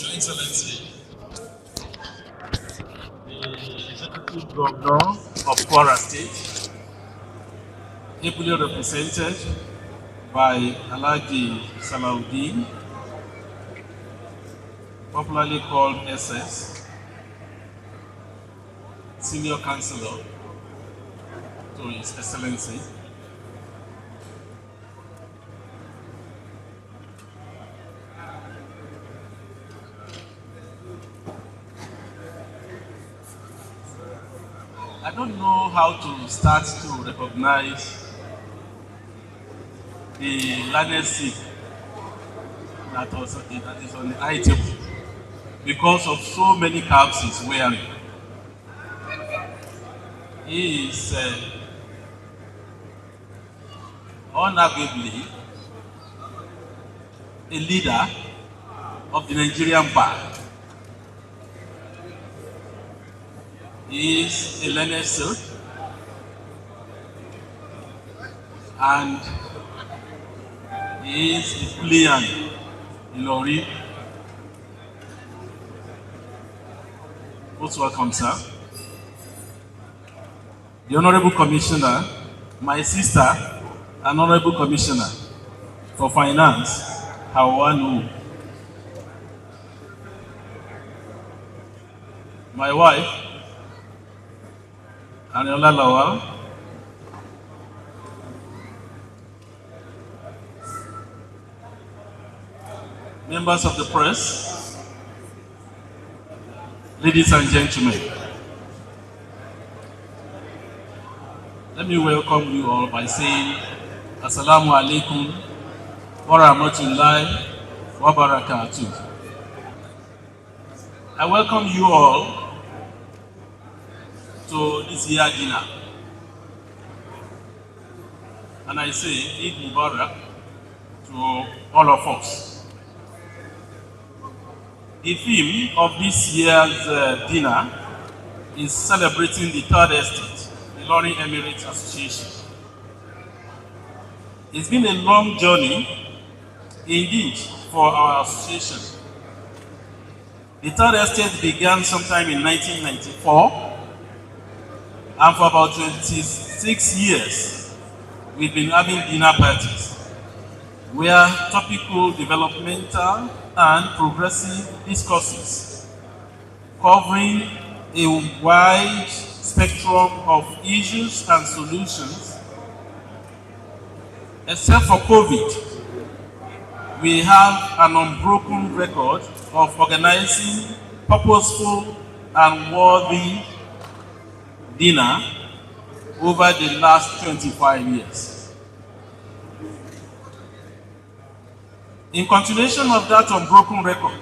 Your Excellency, the Executive Governor of Kwara State, ably represented by Alhaji Salahuddin, popularly called SS, Senior Councillor to His Excellency, I don't know how to start to recognize the learned Sikh that is on the high table because of so many caps he's wearing. He is unarguably a leader of the Nigerian bar. He is a learned Sikh and he is a Fulian Ilori. Most welcome, sir. The Honorable Commissioner, my sister, and Honorable Commissioner for Finance, Hawanu. My wife, Aniola Lawal, members of the press, ladies and gentlemen, let me welcome you all by saying Assalamu alaikum wa rahmatullahi wa barakatuh. I welcome you all to this year dinner. And I say Eid Mubarak to all of us. The theme of this year's dinner is celebrating the third estate, the Ilorin Emirates Association. It's been a long journey, indeed, for our association. The third estate began sometime in 1994, and for about 26 years, we've been having dinner parties where topical, developmental, and progressive discourses covering a wide spectrum of issues and solutions. Except for COVID, we have an unbroken record of organizing purposeful and worthy dinner over the last 25 years. In continuation of that unbroken record,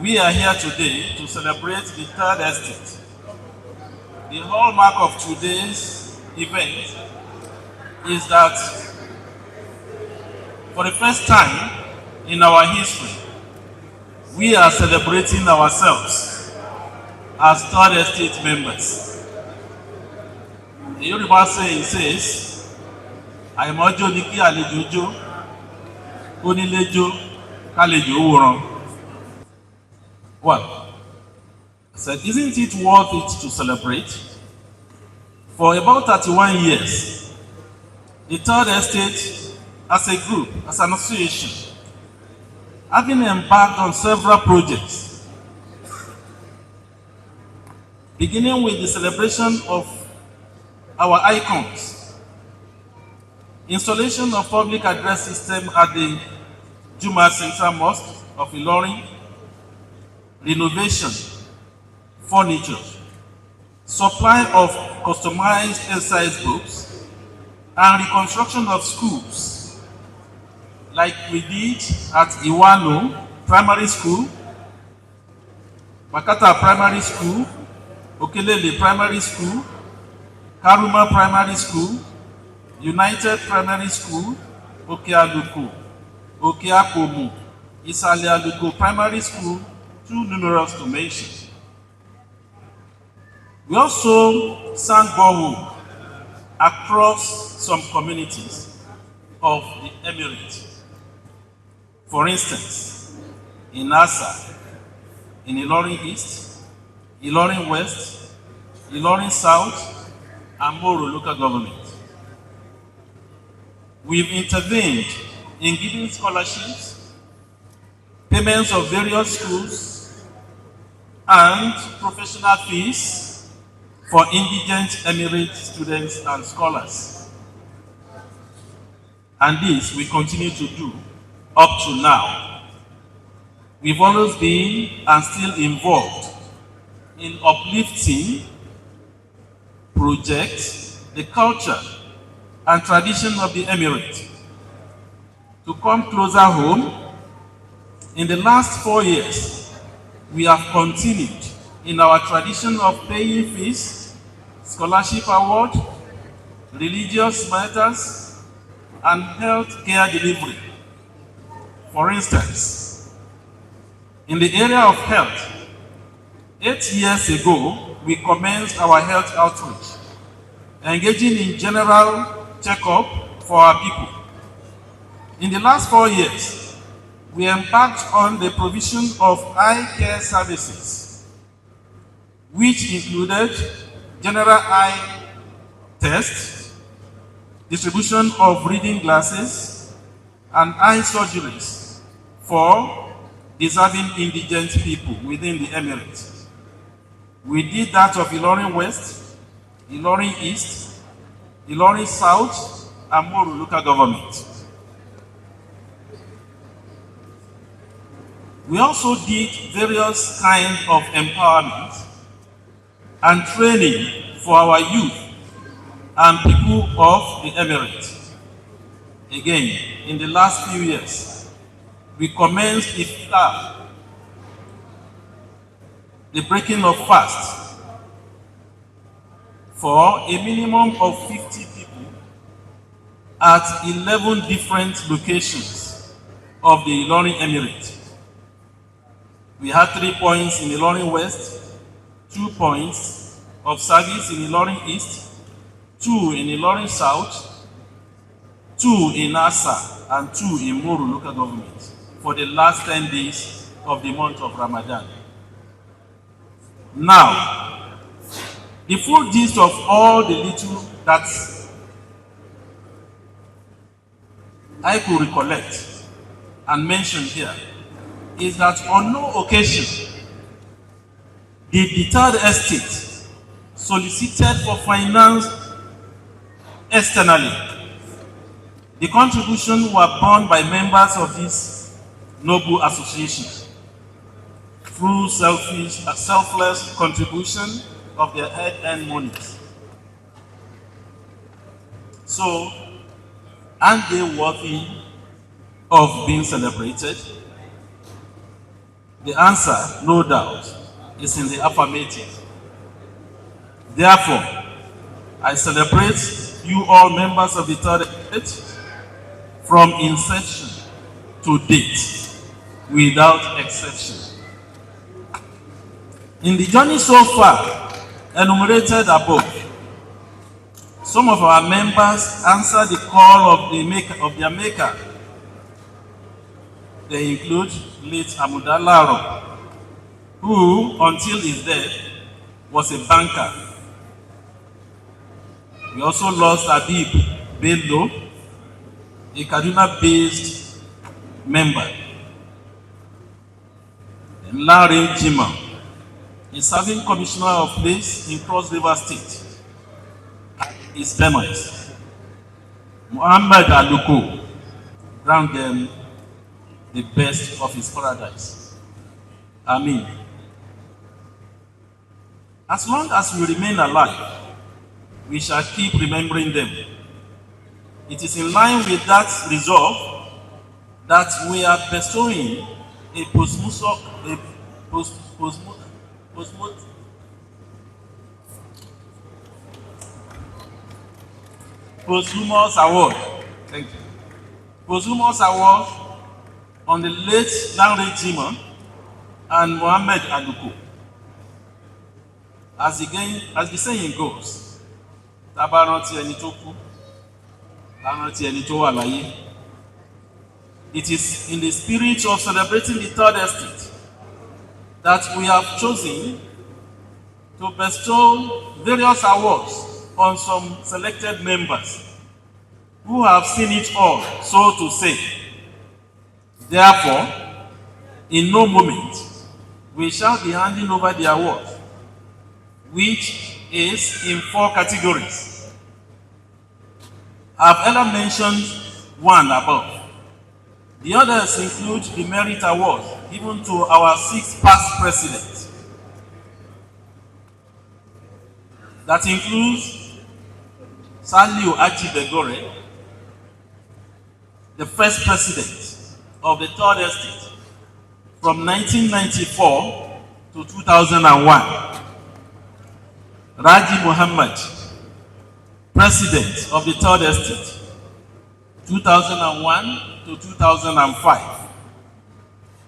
we are here today to celebrate the third estate. The hallmark of today's event is that for the first time in our history, we are celebrating ourselves as third estate members. The Yoruba saying says, "Àìmọ́jó ni kí àlejò jó, onílé jó, kálejò wòran." Well, I said, isn't it worth it to celebrate? For about 31 years, the third estate as a group, as an association, having embarked on several projects, beginning with the celebration of our icons, installation of public address system at the Juma Central Mosque of Ilorin, renovation, furniture, supply of customized exercise books, and reconstruction of schools, like we did at Iwano Primary School, Makata Primary School, Okelele Primary School, Karuma Primary School, United Primary School, Okealuko, Okeakomu, Isale Aluko Primary School, too numerous to mention. We also sang borehole across some communities of the Emirates. For instance, in NASA, in Ilorin East, Ilorin West, Ilorin South, and Moro local government. We've intervened in giving scholarships, payments of various schools, and professional fees for indigent emirate students and scholars. And this we continue to do up to now. We've always been and still involved in uplifting, projects, the culture and tradition of the emirate. To come closer home, in the last 4 years, we have continued in our tradition of paying fees, scholarship award, religious matters, and health care delivery. For instance, in the area of health, 8 years ago, we commenced our health outreach, engaging in general checkup for our people. In the last 4 years, we embarked on the provision of eye care services, which included general eye tests, distribution of reading glasses, and eye surgeries for deserving indigent people within the Emirates. We did that of Ilorin West, Ilorin East, Ilorin South, and Moro local government. We also did various kinds of empowerment and training for our youth and people of the Emirates. Again, in the last few years, we commenced iftar, the breaking of fast, for a minimum of 50 people at 11 different locations of the Ilorin Emirate. We had 3 points in Ilorin West, 2 points of service in Ilorin East, 2 in Ilorin South, 2 in Asa, and 2 in Moro local government for the last 10 days of the month of Ramadan. Now, the full gist of all the little that I could recollect and mention here is that on no occasion did the third estate solicited for finance externally. The contributions were borne by members of this noble association through selfless contribution of their hard-earned monies. So, aren't they worthy of being celebrated? The answer, no doubt, is in the affirmative. Therefore, I celebrate you all members of the third estate from inception to date, without exception. In the journey so far enumerated above, some of our members answered the call of their maker. They include late Amudalaro, who, until his death, was a banker. We also lost Habib Bello, a Kaduna-based member. And Larry Jima, a serving commissioner of police in Cross River State, is demise. Muhammad Aluko, grant them the best of his paradise. Amen. As long as we remain alive, we shall keep remembering them. It is in line with that resolve that we are bestowing a posthumous award. Thank you. Posthumous award on the late Lanre Jima and Mohammed Aluko. As the saying goes, Tabaranti ẹni tó kú, Tabaranti ẹni tó wà láyé. It is in the spirit of celebrating the third estate that we have chosen to bestow various awards on some selected members who have seen it all, so to say. Therefore, in no moment, we shall be handing over the award, which is in 4 categories. I've earlier mentioned one above. The others include the Merit Award given to our 6th past president. That includes Saliu Achibegore, the first president of the Third Estate from 1994 to 2001. Raji Muhammad, president of the Third Estate, 2001 to 2005.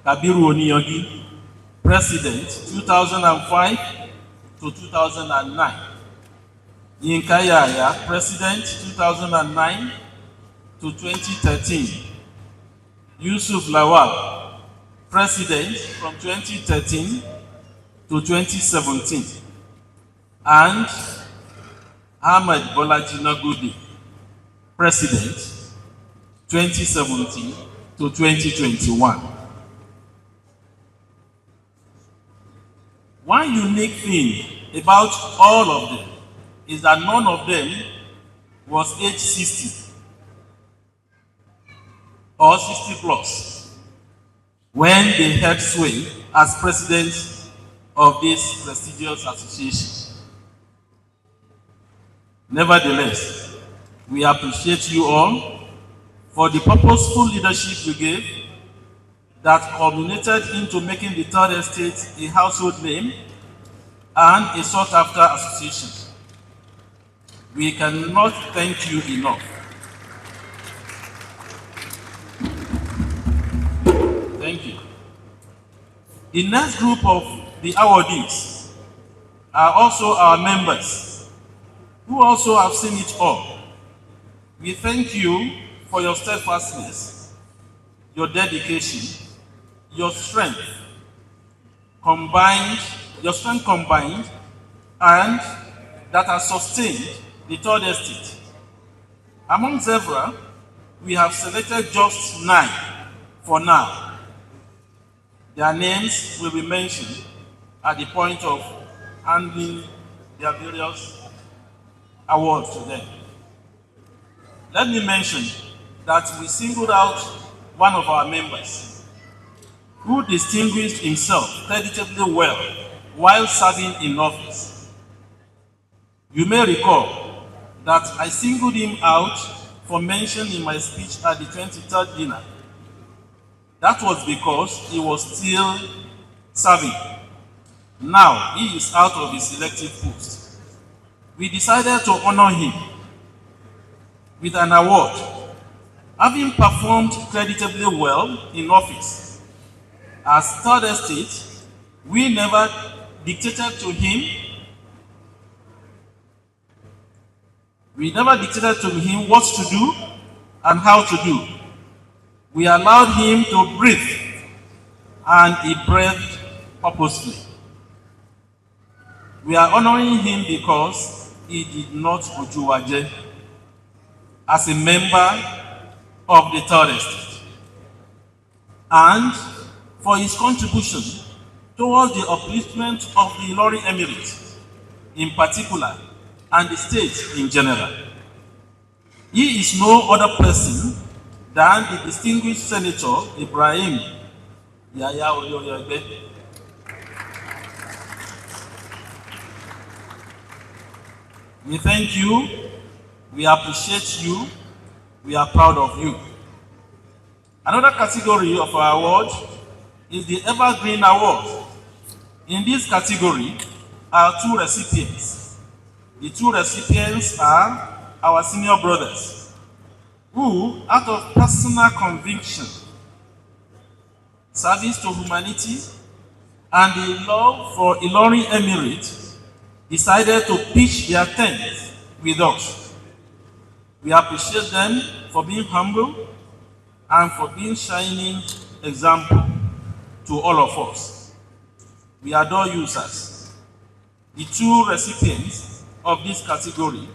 Kabiru Oniyogi, president, 2005 to 2009. Yinka Yaya, president, 2009 to 2013. Yusuf Lawal, president from 2013 to 2017. And Ahmed Bolaji Nagudi, president, 2017 to 2021. One unique thing about all of them is that none of them was age 60 or 60 plus when they held sway as president of this prestigious association. Nevertheless, we appreciate you all for the purposeful leadership you gave that culminated into making the Third Estate a household name and a sought-after association. We cannot thank you enough. Thank you. The next group of the awardees are also our members who also have seen it all. We thank you for your steadfastness, your dedication, your strength combined, and that has sustained the Third Estate. Among several, we have selected just 9 for now. Their names will be mentioned at the point of handing their various awards to them. Let me mention that we singled out one of our members who distinguished himself creditably well while serving in office. You may recall that I singled him out for mention in my speech at the 23rd dinner. That was because he was still serving. Now he is out of his elective post. We decided to honor him with an award, having performed creditably well in office. As Third Estate, we never dictated to him what to do and how to do. We allowed him to breathe, and he breathed purposefully. We are honoring him because he did not ojuwaje as a member of the Third Estate, and for his contribution towards the upliftment of the Ilori Emirate in particular and the state in general. He is no other person than the distinguished Senator Ibrahim Yaya Oyoyoegbe. We thank you, we appreciate you, we are proud of you. Another category of our award is the Evergreen Award. In this category are 2 recipients. The 2 recipients are our senior brothers, who, out of personal conviction, service to humanity, and the love for Ilori Emirate, decided to pitch their tent with us. We appreciate them for being humble, and for being shining example to all of us. We adore you, sirs. The two recipients of this category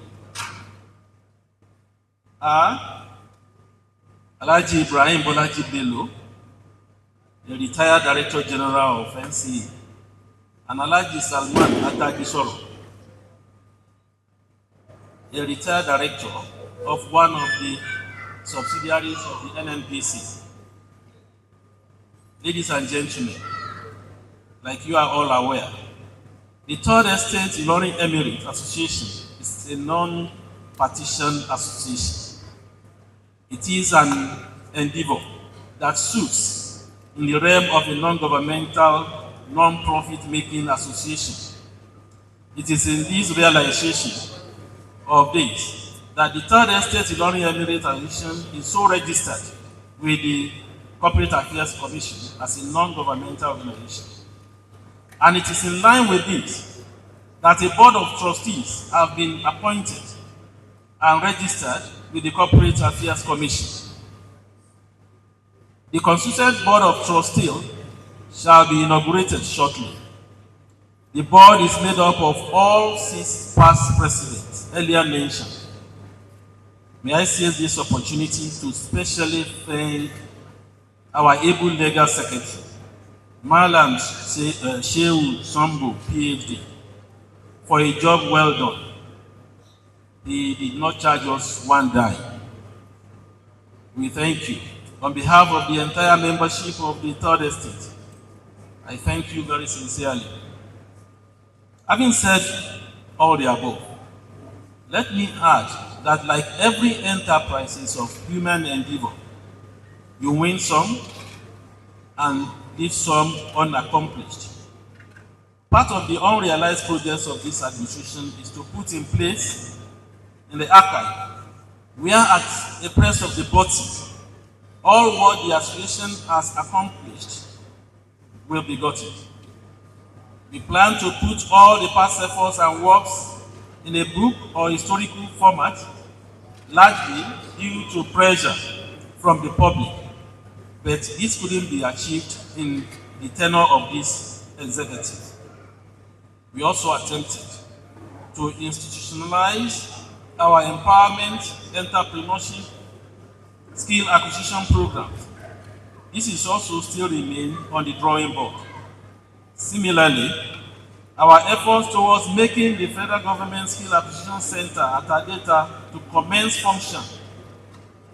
are Alhaji Ibrahim Bolaji Bello, the retired Director General of NCA, and Alhaji Salman Atagisoro, a retired director of one of the subsidiaries of the NNPC. Ladies and gentlemen, like you are all aware, the Third Estate Ilorin Emirate Association is a non-partisan association. It is an endeavor that suits in the realm of a non-governmental, non-profit making association. It is in this realization of this that the Third Estate Ilorin Emirate Association is so registered with the Corporate Affairs Commission as a non-governmental organization. And it is in line with this that a board of trustees have been appointed and registered with the Corporate Affairs Commission. The constituted board of trustees shall be inaugurated shortly. The board is made up of all 6 past presidents earlier mentioned. May I seize this opportunity to specially thank our able legal secretary, Malam Shehu Sambo, PhD, for a job well done. He did not charge us one dime. We thank you. On behalf of the entire membership of the Third Estate, I thank you very sincerely. Having said all the above, let me add that like every enterprise of human endeavor, you win some and leave some unaccomplished. Part of the unrealized projects of this administration is to put in place in the archive, where at the press of the button, all what the association has accomplished will be gotten. We plan to put all the past efforts and works in a book or historical format, largely due to pressure from the public, but this couldn't be achieved in the tenure of this executive. We also attempted to institutionalize our empowerment, entrepreneurship, skill acquisition programs. This is also still remain on the drawing board. Similarly, our efforts towards making the federal government skill acquisition center at Adeta to commence function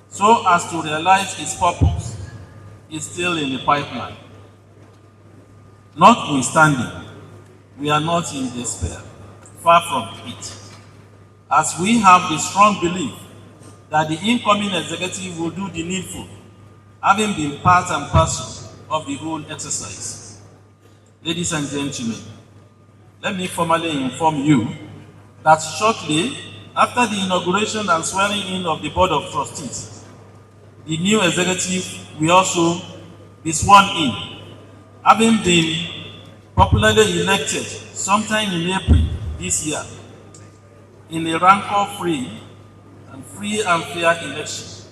so as to realize its purpose is still in the pipeline. Notwithstanding, we are not in despair, far from it, as we have the strong belief that the incoming executive will do the needful, having been part and parcel of the whole exercise. Ladies and gentlemen, let me formally inform you that shortly after the inauguration and swearing in of the Board of Trustees, the new executive will also be sworn in, having been popularly elected sometime in April this year in a rancor-free and fair election.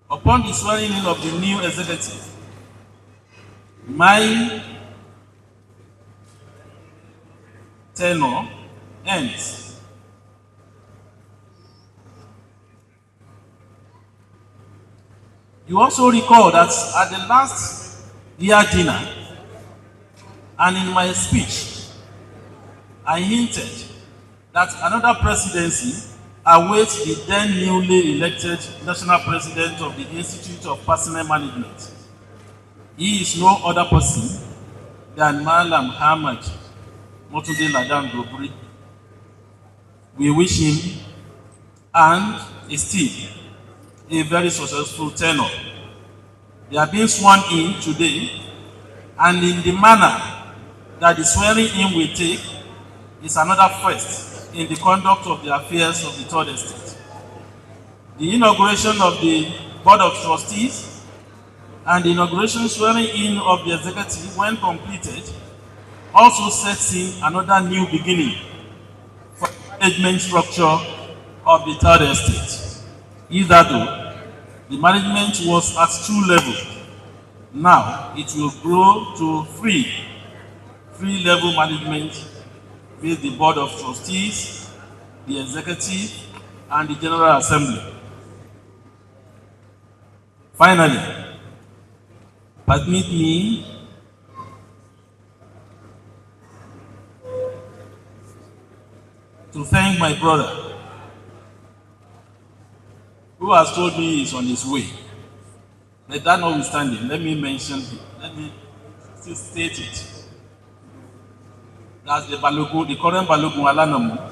Upon the swearing in of the new executive, my tenure ends. You also recall that at the last year dinner and in my speech, I hinted that another presidency awaits the then newly elected national president of the Institute of Personnel Management. He is no other person than Malam Hamad Motunde Ladan Gobri. We wish him and his team a very successful tenure. They are being sworn in today, and in the manner that the swearing in will take is another first in the conduct of the affairs of the Third Estate. The inauguration of the Board of Trustees and the inauguration swearing in of the executive, when completed, also sets in another new beginning for the management structure of the Third Estate. Either The management was at 2 levels. Now it will grow to 3 level management with the Board of Trustees, the Executive, and the General Assembly. Finally, permit me to thank my brother who has told me he's on his way. But that notwithstanding, let me mention it. Let me still state it. That's the Balogun, the current Balogun Alanamu.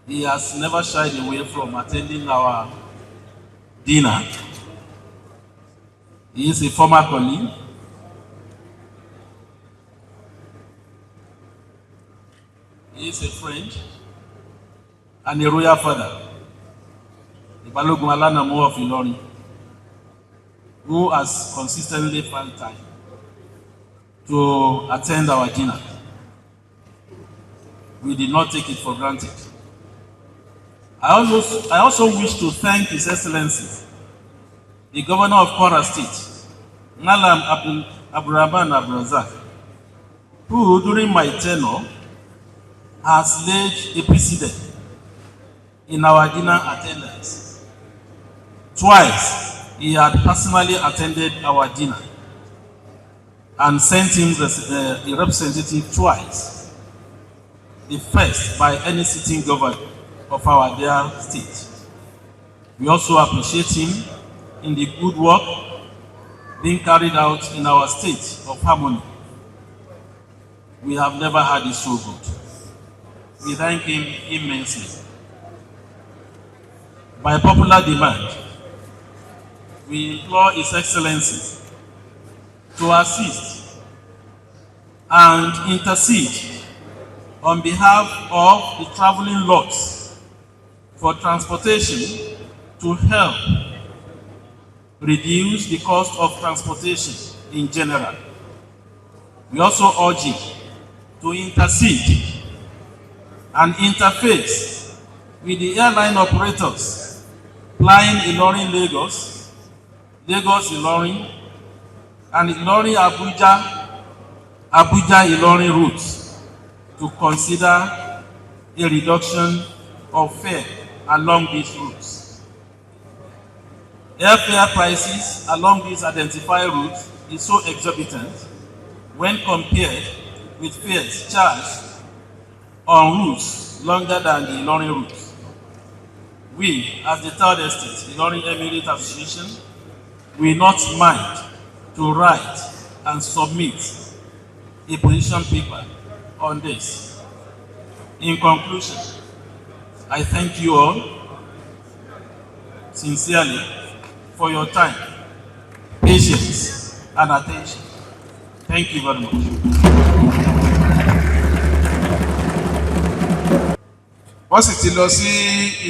He has never shied away from attending our dinner. He is a former colleague. He is a friend and a royal father. The Balogun Alanamu of Ilorin, who has consistently found time to attend our dinner. We did not take it for granted. I also wish to thank His Excellency, the Governor of Kwara State, Malam Abdurrahman Abdulrazak, who during my tenure has laid a precedent in our dinner attendance. Twice he had personally attended our dinner and sent him a representative twice, the first by any sitting governor of our dear state. We also appreciate him in the good work being carried out in our state of harmony. We have never had it so good. We thank him immensely. By popular demand, we implore His Excellency to assist and intercede on behalf of the traveling lots for transportation to help reduce the cost of transportation in general. We also urge him to intercede and interface with the airline operators flying Ilorin Lagos, Lagos Ilorin, and Ilorin Abuja, Abuja Ilorin routes to consider a reduction of fare along these routes. Airfare prices along these identified routes is so exorbitant when compared with fares charged on routes longer than the Ilorin routes. We, as the Third Estate, Ilorin Emirate Association, will not mind to write and submit a position paper on this. In conclusion, I thank you all sincerely for your time, patience, and attention. Thank you very much. Wọ́n sì ti lọ sí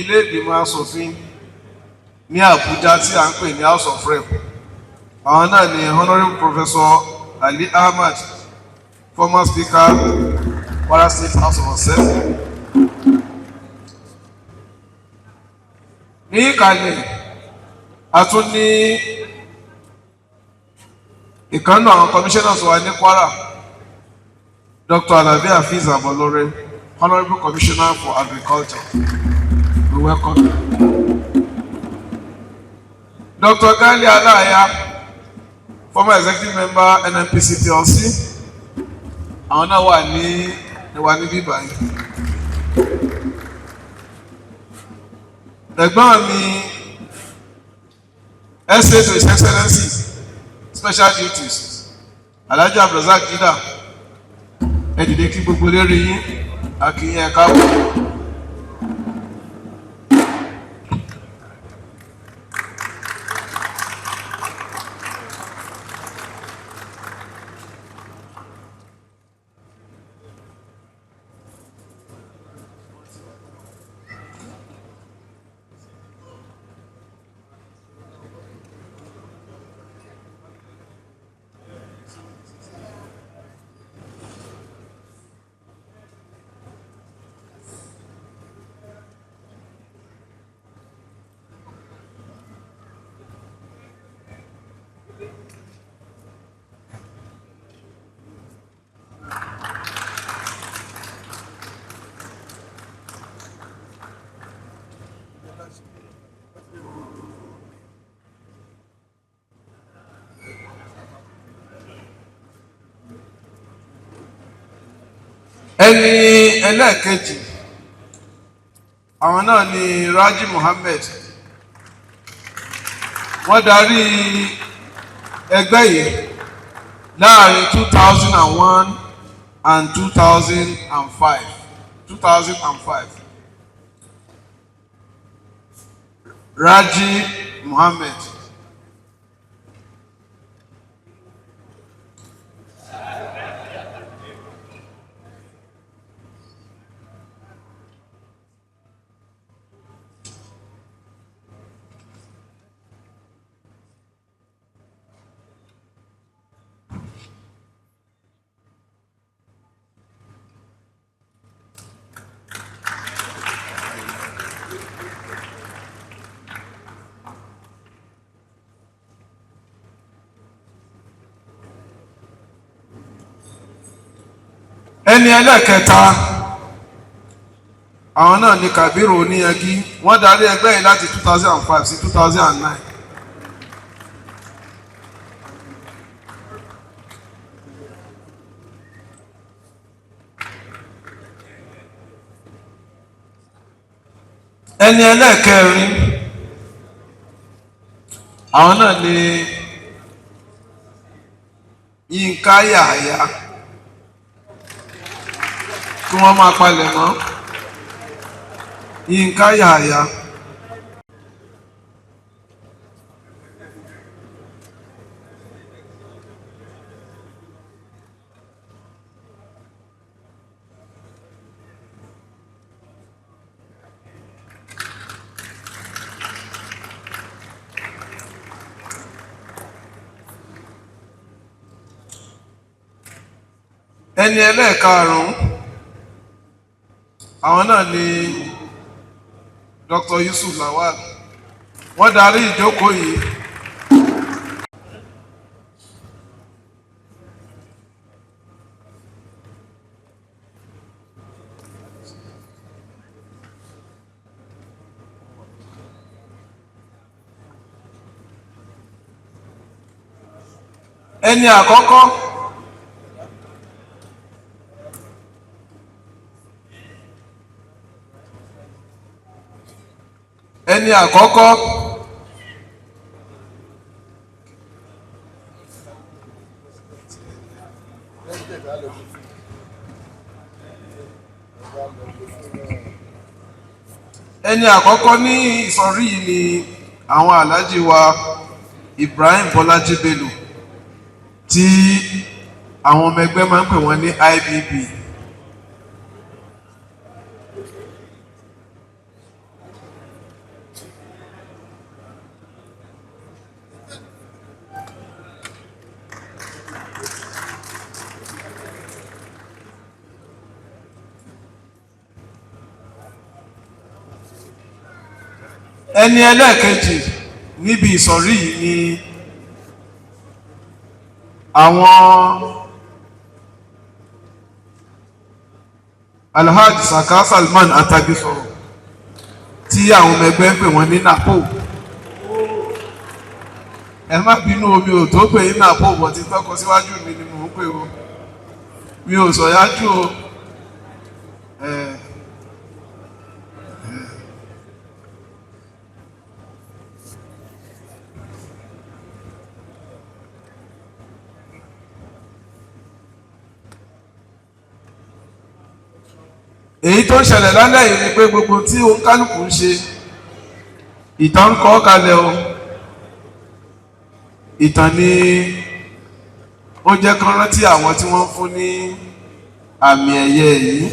ilé ìgbìmọ̀ asòfin ní Àbújá tí à ń pè ní House of Rep. Àwọn náà ni Honourable Professor Ali Ahmad, former Speaker, Kwara State House of Assembly. Ní ìkàlẹ̀, a tún ní ìkànnì àwọn commissioners wa ní Kwara, Dr. Alabi Hafiz Abolore, Honourable Commissioner for Agriculture. We welcome you. Dr. Gali Alaya, former executive member NNPC PLC. Àwọn náà wà ní bíbá yìí. Ẹ̀gbọ́n mi, essay to His Excellency, special duties, Alhaji Abdulrazak Jida, ẹ dìde kí gbogbo lérí yín, a kí yín ẹ káàbọ̀. ẹni ẹlẹ́ẹ̀kejì àwọn náà ni Raji Muhammed. Wọ́n darí ẹgbẹ́ yìí láàrin 2001 and 2005. 2005. Raji Muhammed. Ẹni ẹlẹ́ẹ̀kẹta àwọn náà ni Kabiru Oníyangi. Wọ́n darí ẹgbẹ́ yìí láti 2005 sí 2009. Ẹni ẹlẹ́ẹ̀kẹrin àwọn náà ni Yínká Yàyà. Kí wọ́n máa palẹ̀ mọ́. Yínká Yàyà. Ẹni ẹlẹ́ẹ̀karùn-ún àwọn náà ni Dr. Yusuf Lawal. Wọ́n darí ìjókòó yìí ẹni àkọ́kọ́ ẹni àkọ́kọ́ ní ìsọ̀rí yìí ni àwọn aláàjì wa Ibrahim Bọ́lájí Bello tí àwọn ọmọ ẹgbẹ́ máa ń pè wọ́n ní IBB. Ẹni ẹlẹ́ẹ̀kejì níbi ìsọ̀rí yìí ni àwọn Alhaji Saka Salman Atagbisoro tí àwọn ọmọ ẹgbẹ́ ń pè wọ́n ní NAPO. Ẹ má bínú omi ò tó pè ní NAPO bọ̀ tí tọ́kọ síwájú mi ni mò ń pè o, mi ò sọ̀yájú o. Èyí tó ń ṣẹlẹ̀ lálẹ́ yìí ni pé gbogbo tí oníkálùkù ń ṣe ìtàn ń kọ́ kalẹ̀ o. Ìtàn ni ó jẹ́ kán rántí àwọn tí wọ́n fún ní àmì ẹ̀yẹ yìí.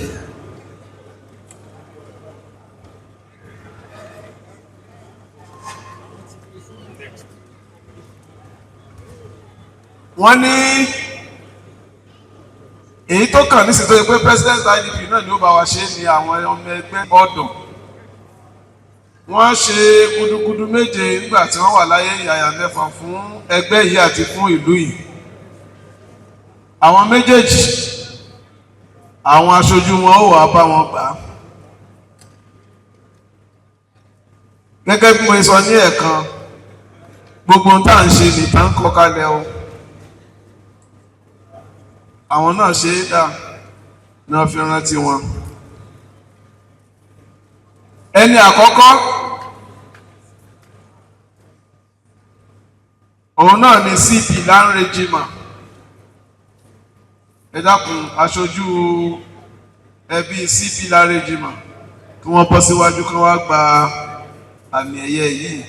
Wọ́n ní èyí tó kàn ní sísọ pé president IDP náà ni ó bá wa ṣe ni àwọn ọmọ ẹgbẹ́ ọ̀dọ́. Wọ́n ṣe gudugudu méje nígbà tí wọ́n wà láyé, yàyà mẹ́fà fún ẹgbẹ́ yìí àti fún ìlú yìí. Àwọn méjèèjì àwọn aṣojú wọn ó wá bá wọn gbà. Gẹ́gẹ́ bí mo sọ ní ẹ̀kan, gbogbo ohun tá à ń ṣe nìkan kọ́ kalẹ̀ o. Àwọn náà ṣe é dá. ní wọ́n fi rántí wọn. Ẹni àkọ́kọ́ òun náà ni CP Lanre Jima. Ẹ dákun aṣojú ẹbí CP Lanre Jima kí wọ́n bọ́ síwájú kí wọ́n gba àmì ẹ̀yẹ yìí.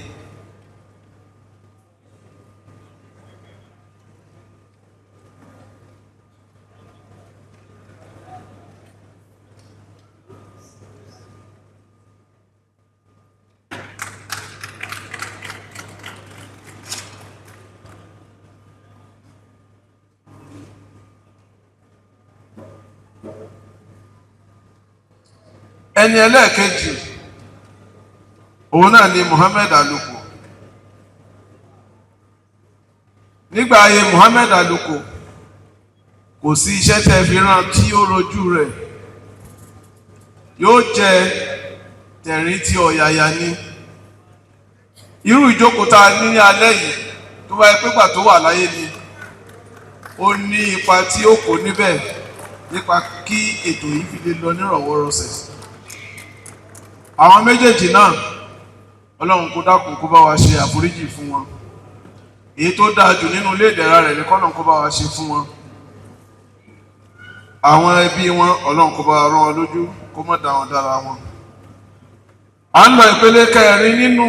Ẹni ẹlẹ́ẹ̀kejì òun náà ni Muhammed Aluko. Nígbà ayé Muhammed Aluko kò sí iṣẹ́ tẹ́ fi rán tí ó rojú rẹ̀, yóò jẹ tẹ̀rín tí ọ̀yàyà ni. Irú ìjókòó tá a ní ní alẹ́ yìí tó bá yẹ pé gbà tó wà láyé ni ó ní ipa tí ó kó níbẹ̀ nípa kí ètò yìí fi lè lọ nírọ̀wọ́rọsẹ̀. Àwọn méjèèjì náà Ọlọ́run kó dákun kó bá wa ṣe àforíjì fún wọn. Èyí tó dáa jù nínú ilé ìdẹ̀ra rẹ̀ ní kọ́nà kó bá wa ṣe fún wọn. Àwọn ẹbí wọn Ọlọ́run kó bá wa rán wọn lójú kó má dá wọn dára wọn. À ń lọ ìpele kẹrin nínú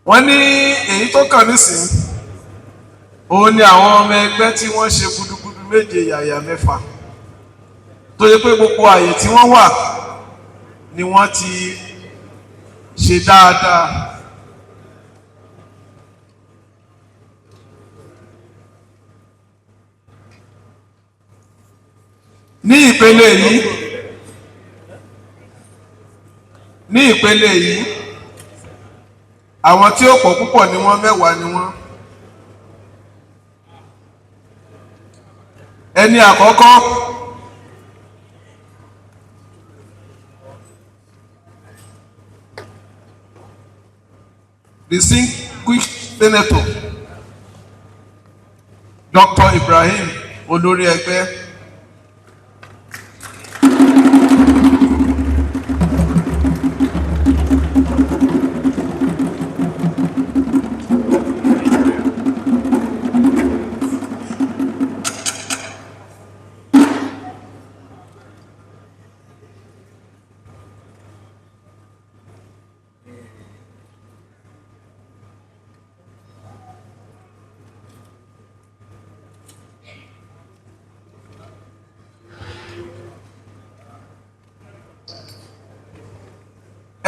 wọ́n ní èyí tó kàn nísìn òun ni àwọn ọmọ ẹgbẹ́ tí wọ́n ṣe gudugudu méje yàyà mẹ́fà tó yẹ pé gbogbo àyè tí wọ́n wà ni wọ́n ti ṣe dáadáa. Ní ìpele yìí àwọn tí ó pọ̀ púpọ̀ ni wọ́n mẹ́wàá ni wọ́n. Ẹni àkọ́kọ́ distinguished senator Dr. Ibrahim olórí ẹgbẹ́.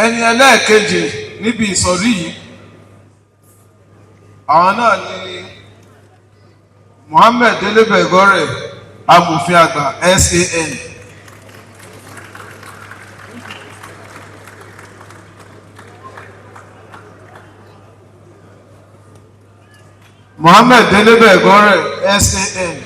Ẹni ẹlẹ́ẹ̀kejì níbi ìsọ̀rí yìí àwọn náà ni Muhammed Delebegore amòfin àgbà SAN. Muhammed Delebegore SAN.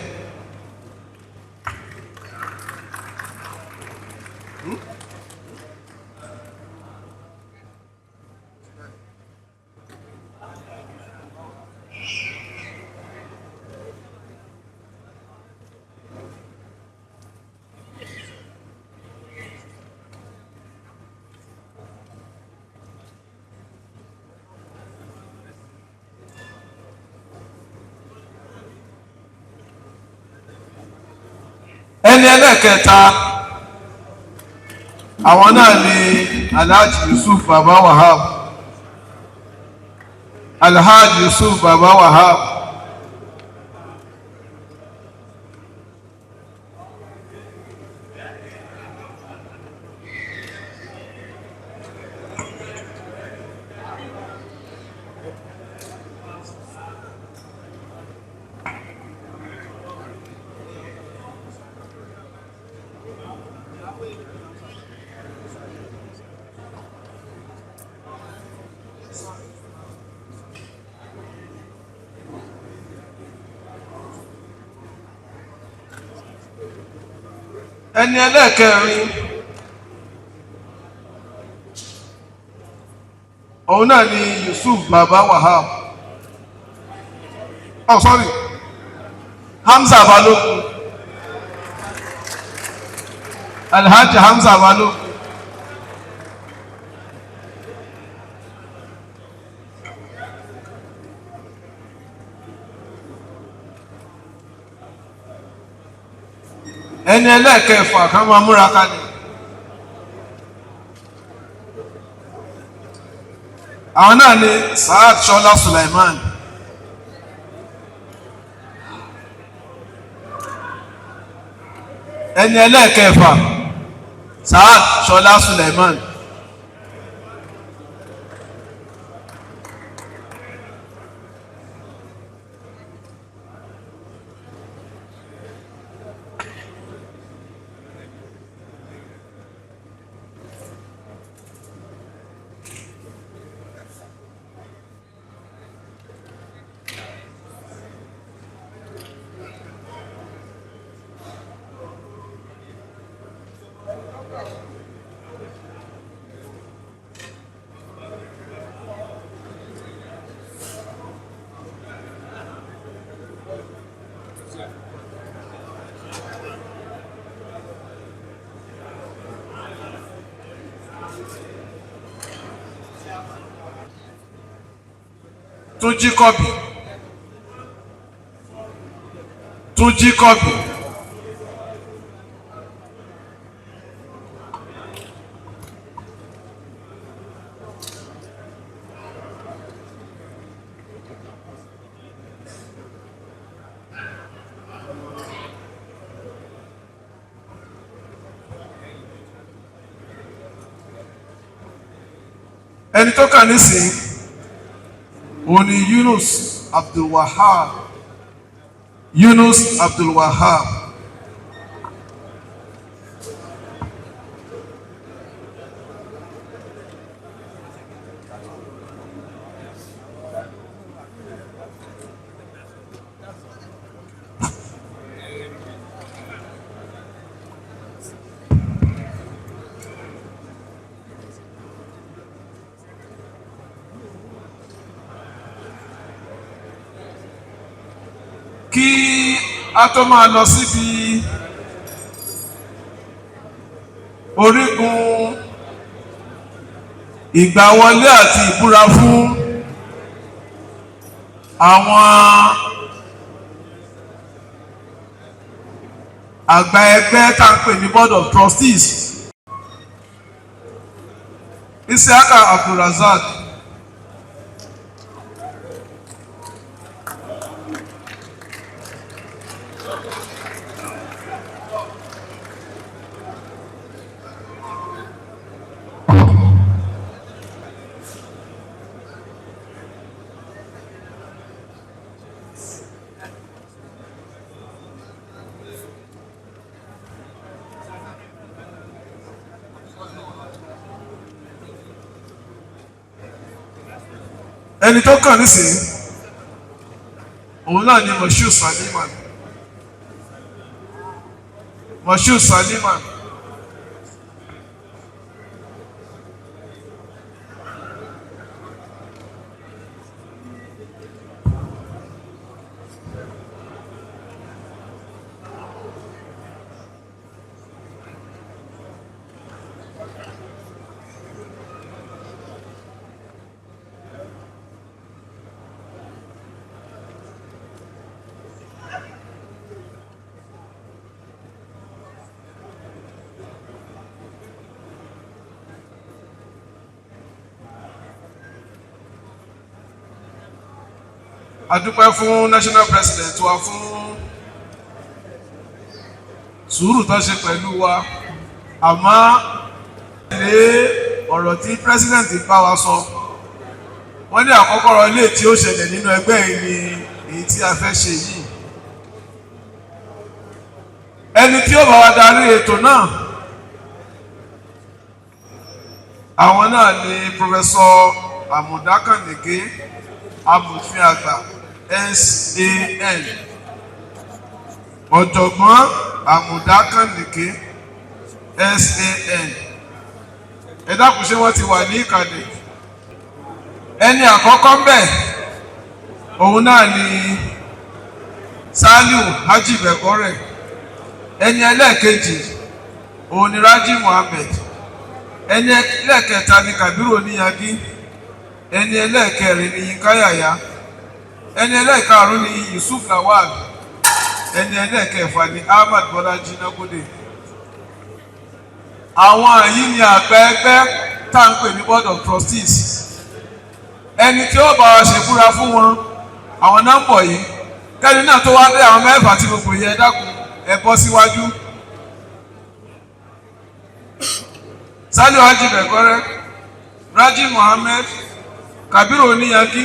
Ẹni ẹlẹ́ẹ̀kẹta àwọn náà ni Alhaji Yusuf Baba Wahab. Alhaji Yusuf Baba Wahab. ẹni ẹlẹ́ẹ̀kẹrin òun náà ni Yusuf Baba Wahab, oh sorry, Hamza Balogun, Alhaji Hamza Balogun. ẹni ẹlẹ́ẹ̀kẹfà kan máa múra kalẹ̀. àwọn náà ni Saad Shola Suleiman, ẹni ẹlẹ́ẹ̀kẹfà Saad Shola Suleiman. Túnjí Kọ́bí, Túnjí Kọ́bí, ẹni tó kàn nísìnyí òun ni Yunus Abdul Wahab, Yunus Abdul Wahab. Kí a tó máa lọ síbi orígun ìgbàwọlé àti ìbúra fún àwọn àgbà ẹgbẹ́ tá à ń pè ní Board of Trustees, Isiaka Abdulrazak, ẹni tó kàn nísìnyí òun náà ni Moshood Saliman, Moshood Saliman. Adúpẹ́ fún national president wa fún sùúrù tó ṣe pẹ̀lú wa, àmọ́ ilé ọ̀rọ̀ tí president bá wa sọ wọ́n ní àkọ́kọ́rọ̀ ilé tí ó ṣẹlẹ̀ nínú ẹgbẹ́ yìí ni èyí tí a fẹ́ ṣe yìí. Ẹni tí ó bá wa darí ètò náà Àwọn náà ni Professor Amudakanike, amòfin àgbà SAN. Ọ̀jọ̀gbọ́n Amudakanike SAN. Ẹ dákun ṣé wọ́n ti wà ní ìkàlẹ̀. Ẹni àkọ́kọ́ ń bẹ̀ òun náà ni Saliu Haji Bekore. Ẹni ẹlẹ́ẹ̀kejì òun ni Raji Muhammed. Ẹni ẹlẹ́ẹ̀kẹta ni Kabiru Oníyagí. Ẹni ẹlẹ́ẹ̀kẹrin ni Yinka Yaya. Ẹni ẹlẹ́ẹ̀karùn ni Yusuf Lawal. Ẹni ẹlẹ́ẹ̀kẹfà ni Ahmad Bọ́lájí Nagode. Àwọn yìí ni àgbà ẹgbẹ́ tá à ń pè ní Board of Trustees. Ẹni tí ó bá wa ṣèbúra fún wọn, àwọn nọ́mbọ̀ yìí kẹ́ni náà tó wá dé àwọn mẹ́fà tí gbogbo yẹ dákun ẹ bọ́ síwájú. Saliu Haji Bekore, Raji Muhammed, Kabiru Oníyagí,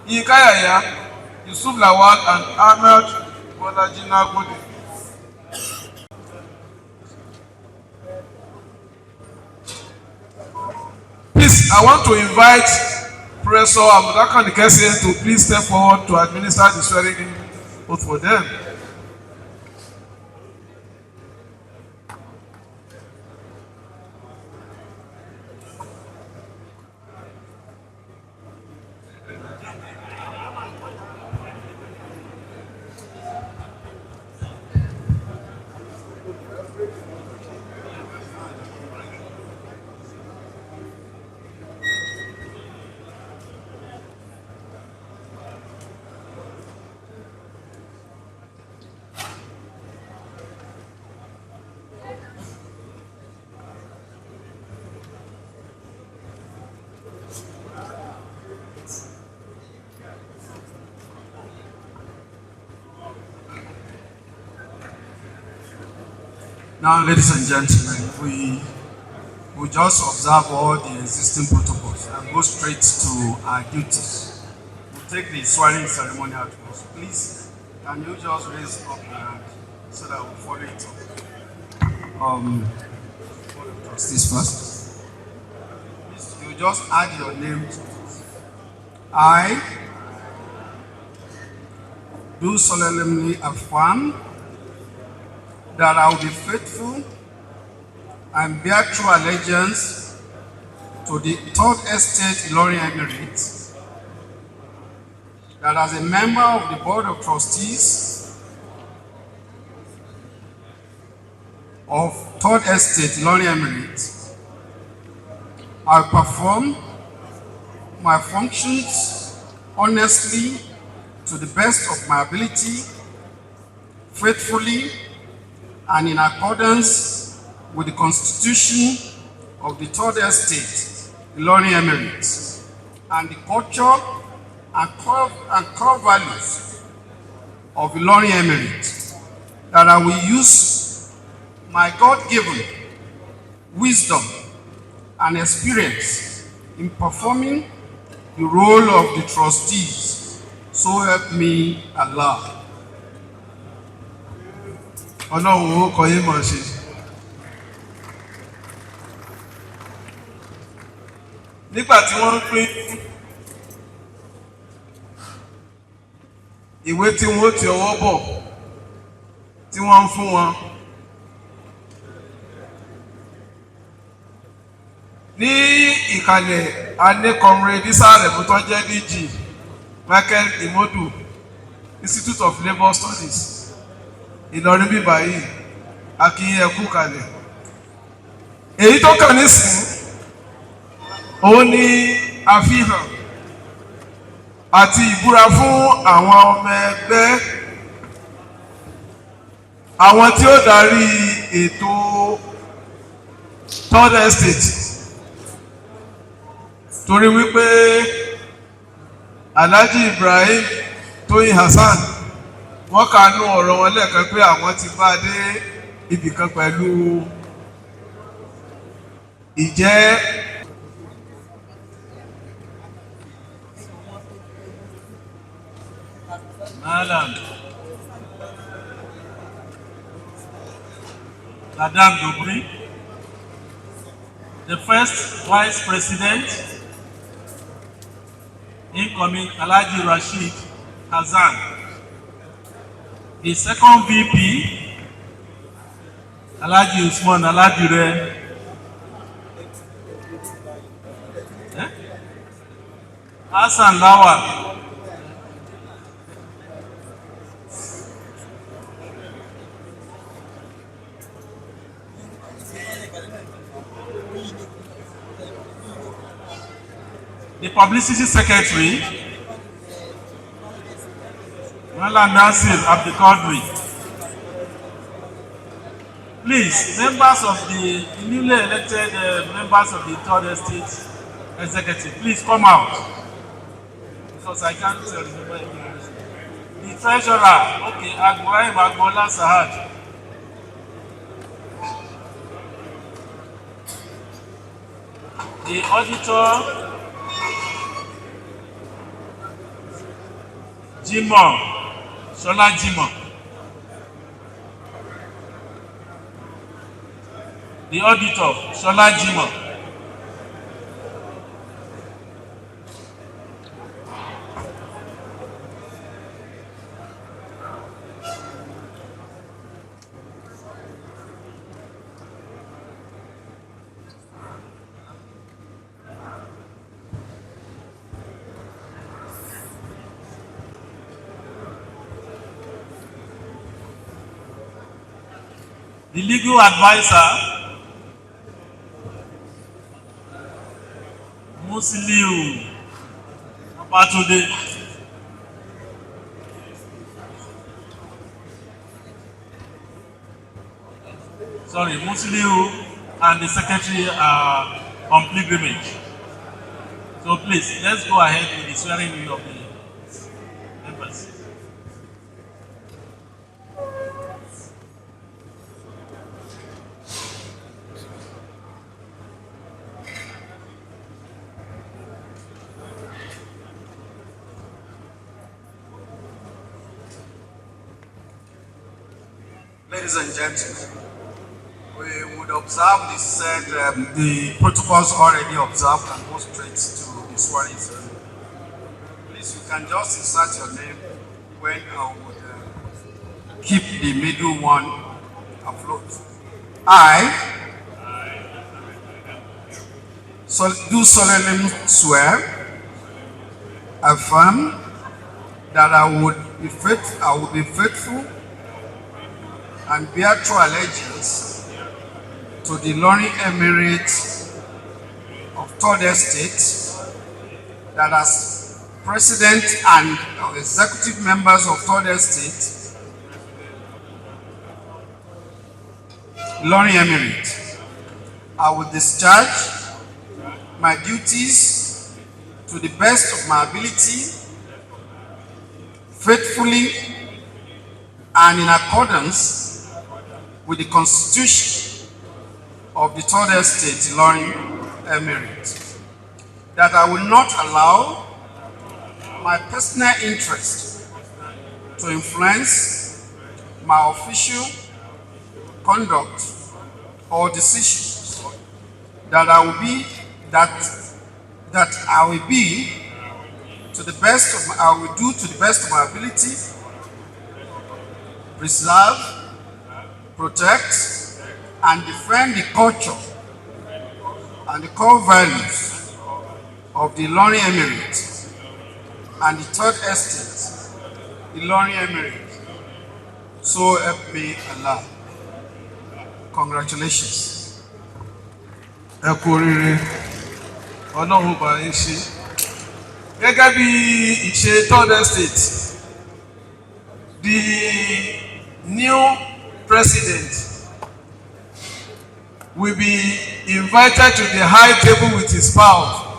Yinka Yaya, Yusuf Lawal and Ahmed Bọ́lájí Nagode. Please, I want to invite Professor Amudakanike to please step forward to administer the swearing-in oath for them. Now, ladies and gentlemen, we just observe all the existing protocols and go straight to our duties. We'll take the swearing ceremony at once. Please, can you just raise up your hand so that we'll follow it up? Trustees first. Please, you just add your name to it. I do solemnly affirm that I will be faithful and bear true allegiance to the Third Estate Ilorin Emirate, that as a member of the Board of Trustees of Third Estate Ilorin Emirate, I perform my functions honestly to the best of my ability, faithfully, and in accordance with the Constitution of the Third Estate, Ilorin Emirate, and the culture and core values of Ilorin Emirate, that I will use my God-given wisdom and experience in performing the role of the trustees. So help me Allah. Ọlọ́run ó kọ yín mọ̀ ṣe. Nígbà tí wọ́n ń pín ìwé tí wọ́n ti ọwọ́ bọ̀ tí wọ́n ń fún wọn, ní ìkàlẹ̀ Adékọ̀mrẹ́ Dísàrẹ̀mú tó jẹ́ DG Michael Imodu, Institute of Labour Studies, Ìlọrin bíbá yìí, akínyìn ẹkú kalẹ̀. Èyí tó kàn nísìn òun ni àfihàn àti ìbúra fún àwọn ọmọ ẹgbẹ́, àwọn tí ó darí ètò Third Estate, torí wípé Alhaji Ibrahim Tóyìn Hassan wọ́n kànú ọ̀rọ̀ wọn lẹ́ẹ̀kan pé àwọn ti bá dé ibìkan pẹ̀lú ìjẹ́ Madame Dobry, The first Vice President, incoming Alhaji Rashid Hassan. The second VP, Alhaji Usman Aladure. Hassan Lawal. The Publicity Secretary, Malam Nasir Abdulkadri. Please, members of the newly elected members of the Third Estate Executive, please come out. Because I can't remember everyone. The Treasurer, okay, Ibrahim Agbola Sahad. The Auditor, Jimon, Shola Jimon. The Auditor, Shola Jimon. The Legal Advisor, Musiliu Abatunde. Sorry, Musiliu and the Secretary are on pilgrimage. So please, let's go ahead with the swearing in of the members. Ladies and gentlemen, we would observe the said the protocols already observed and go straight to the swearing ceremony. Please, you can just insert your name when I would keep the middle one afloat. I do solemnly swear, affirm that I will be faithful and bear true allegiance to the Ilorin Emirate of Third Estate, that as President and executive members of Third Estate, Ilorin Emirate, I will discharge my duties to the best of my ability, faithfully and in accordance with the Constitution of the Third Estate, Ilorin Emirate, that I will not allow my personal interest to influence my official conduct or decisions, that I will be to the best of I will do to the best of my ability, preserve, protect, and defend the culture and the core values of the Ilorin Emirate and the Third Estate, Ilorin Emirate. So help me Allah. Congratulations. Ẹ kú oríire, Ọlọ́run bá yín ṣe. Gẹ́gẹ́ bí ìṣe Third Estate, the new president will be invited to the high table with his spouse.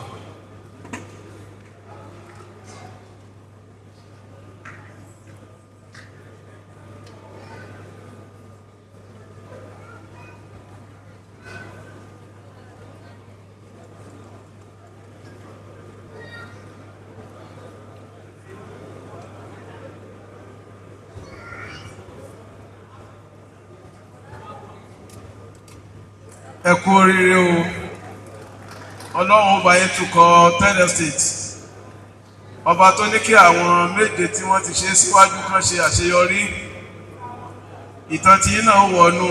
Ẹ kú oríire o. Ọlọ́run ọba yẹn tukọ̀ third estate. Ọba tó ní kí àwọn méje tí wọ́n ti ṣe síwájú kan ṣe àṣeyọrí. Ìtàn tí yín náà wọnú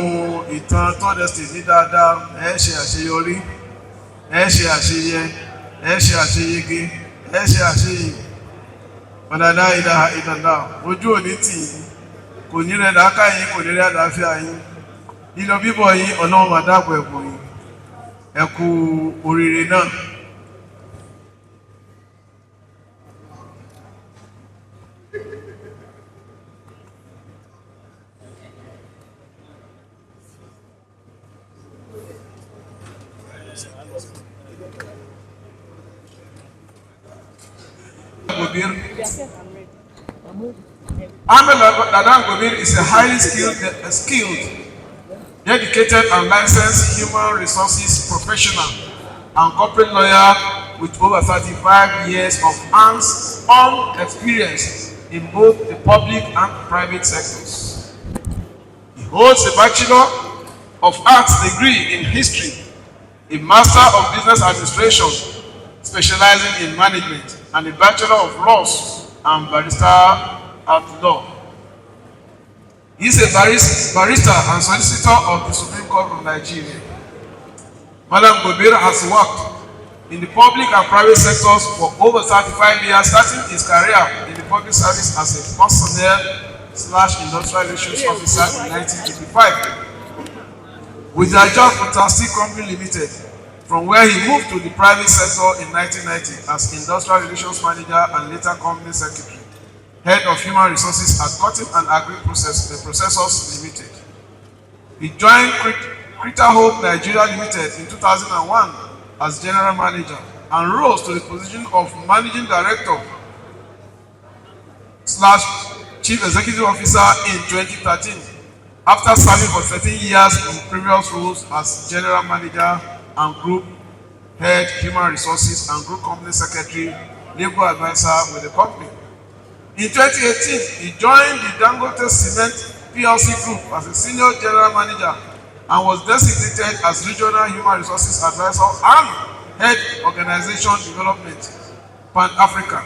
ìtàn third estate ní dáadáa, ẹ ṣe àṣeyọrí, ẹ ṣe àṣeyẹ, ẹ ṣe àṣeyege, ẹ ṣe àṣeyè. Ọ̀dàdá ìdáha ìdàdà ojú òní tì yín, kò ní rẹ̀ dáká yín, kò ní rẹ̀ àdáfíà yín. Lílọ bíbọ̀ yín Ọlọ́run máa dáàbò ẹ̀bùn yín. Ẹ kú oríire náà. Ahmed Ladan Gobir is a highly skilled, dedicated and licensed human resources professional and corporate lawyer with over 35 years of hands-on experience in both the public and private sectors. He holds a Bachelor of Arts degree in history, a Master of Business Administration specializing in management, and a Bachelor of Laws and Barrister at Law. He is a barrister and solicitor of the Supreme Court of Nigeria. Madam Gobir has worked in the public and private sectors for over 35 years, starting his career in the public service as a personnel/industrial relations officer in 1985 with the job for Tastic Company Limited, from where he moved to the private sector in 1990 as industrial relations manager and later company secretary, head of human resources at Cotton and Agri Processors Limited. He joined Creta Hope Nigeria Limited in 2001 as general manager and rose to the position of managing director / chief executive officer in 2013 after serving for 13 years in previous roles as general manager and group head human resources and group company secretary, legal advisor with the company. In 2018, he joined the Dangote Cement PLC Group as a senior general manager and was designated as regional human resources advisor and head organization development Pan-Africa.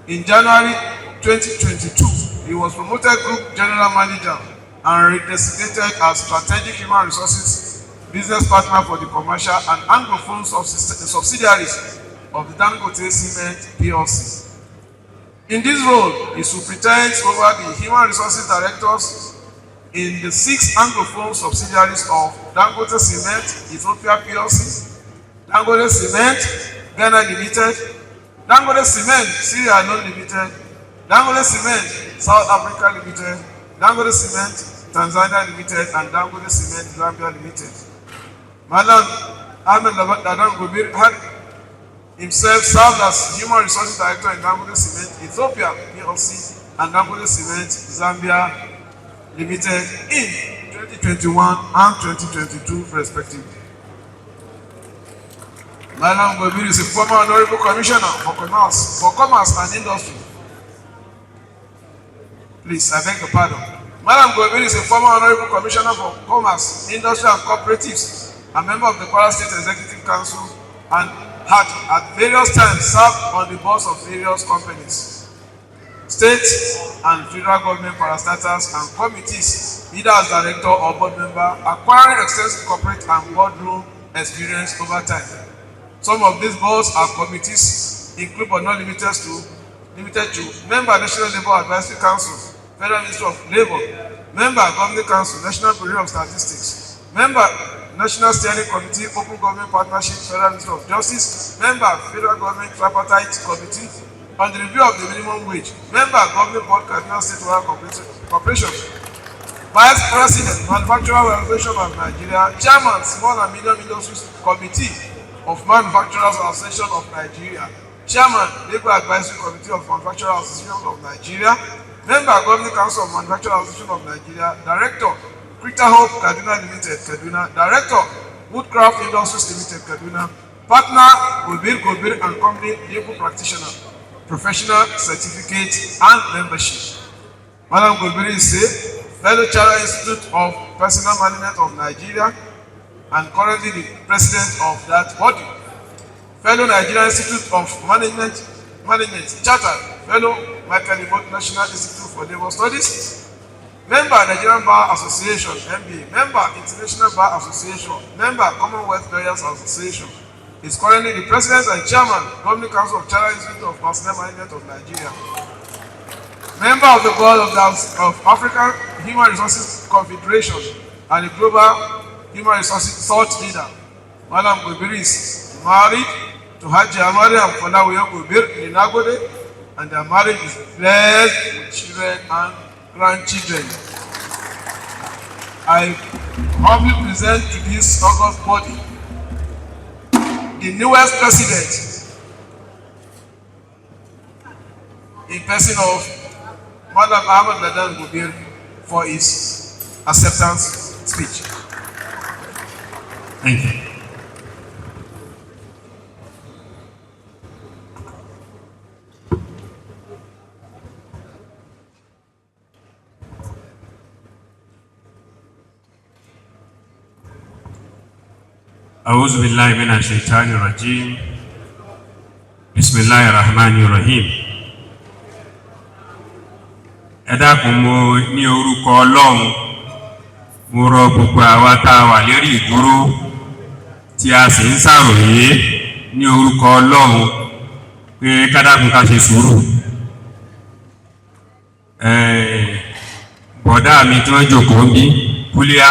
In January 2022, he was promoted group general manager and redesignated as strategic human resources business partner for the commercial and anglophone subsidiaries of the Dangote Cement PLC. In this role, he superintends over the human resources directors in the 6 anglophone subsidiaries of Dangote Cement Ethiopia PLC, Dangote Cement Ghana Limited, Dangote Cement Sierra Leone Limited, Dangote Cement South Africa Limited, Dangote Cement Tanzania Limited, and Dangote Cement Zambia Limited. Madam Ahmed Ladan Gobir had himself served as Human Resources Director in Dangote Cement Ethiopia PLC and Dangote Cement Zambia Limited in 2021 and 2022 respectively. Madam Gobir is a former Honorable Commissioner for Commerce and Industry. Please, I beg your pardon. Madam Gobir is a former Honorable Commissioner for Commerce, Industry and Cooperatives, a member of the Kwara State Executive Council, and had at various times served on the boards of various companies, state and federal government parastatals and committees, either as director or board member, acquiring extensive corporate and boardroom experience over time. Some of these boards and committees include but not limited to member National Labour Advisory Council, Federal Ministry of Labour, member Governing Council, National Bureau of Statistics, member National Steering Committee, Open Government Partnership, Federal Ministry of Justice, member Federal Government Tripartite Committee on the review of the minimum wage, member Government Board Cardinal State Oil Corporation, Vice President Manufacturer Organization of Nigeria, Chairman Small and Medium Industries Committee of Manufacturers Association of Nigeria, Chairman Legal Advisory Committee of Manufacturers Association of Nigeria, member Governing Council of Manufacturers Association of Nigeria, Director Creta Hope Kaduna Limited, Kaduna, Director Woodcraft Industries Limited, Kaduna, Partner Gobir and Company, Legal Practitioner, Professional Certificate and Membership. Madam Gobir is a fellow Charter Institute of Personal Management of Nigeria and currently the president of that body. fellow Nigerian Institute of Management, Chartered, fellow Michael Imot National Institute for Labour Studies, member Nigerian Bar Association, MBA, member International Bar Association, member Commonwealth Lawyers Association. He is currently the President and Chairman, Governing Council of Chartered Institute of Personnel Management of Nigeria. Member of the Board of African Human Resources Confederation and the Global Human Resources Thought Leader. Madam Gobiri is married to Haji Amari and Folawiyo Gobir in Nagode, and their marriage is blessed with children and grandchildren. I humbly present to this august body the newest president in person of Madam Ahmed Ladan Gobir for his acceptance speech. Thank you. أعوذ بالله من الشيطان الرجيم بسم الله الرحمن الرحيم. Ẹ dákun mo ní orúkọ Ọlọ́run mo rọ gbogbo àwa tá a wà lérí ìdúró tí a sì ń ṣàròyé ní orúkọ Ọlọ́run pé ká dákun ká ṣe sùúrù. Bọ̀dá mi tí wọ́n jókòó ń bí Kúlíà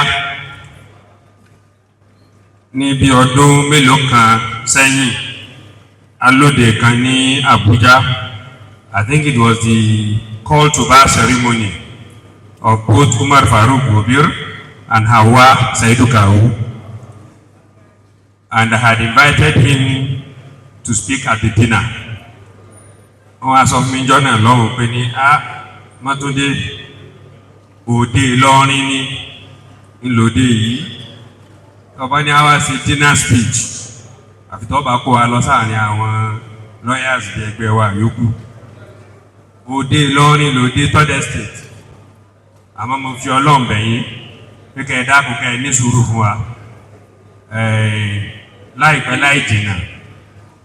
ní bí ọdún mélòó kan sẹ́yìn alóde kan ní Abuja. I think it was the call to bar ceremony of both Umar Farouk Gobir and Hawa Saidu Kawu, and I had invited him to speak at the dinner. Wọ́n sọ fún mi jọ́nà lọ́wọ́ pé ní Mọ́túndé òde Ìlọrin ní ìlòdè yìí ọba ní àwa sí dinner speech àfi tó bá kó wa lọ sáàrin àwọn lawyers bí ẹgbẹ́ wa yòókù. Òde Ìlọrin lòdì third estate, àmọ́ mo fi Ọlọ́run bẹ̀ yín pé kẹ́ ẹ dákun kẹ́ ẹ ní sùúrù fún wa. Láìpẹ́ láì jìnnà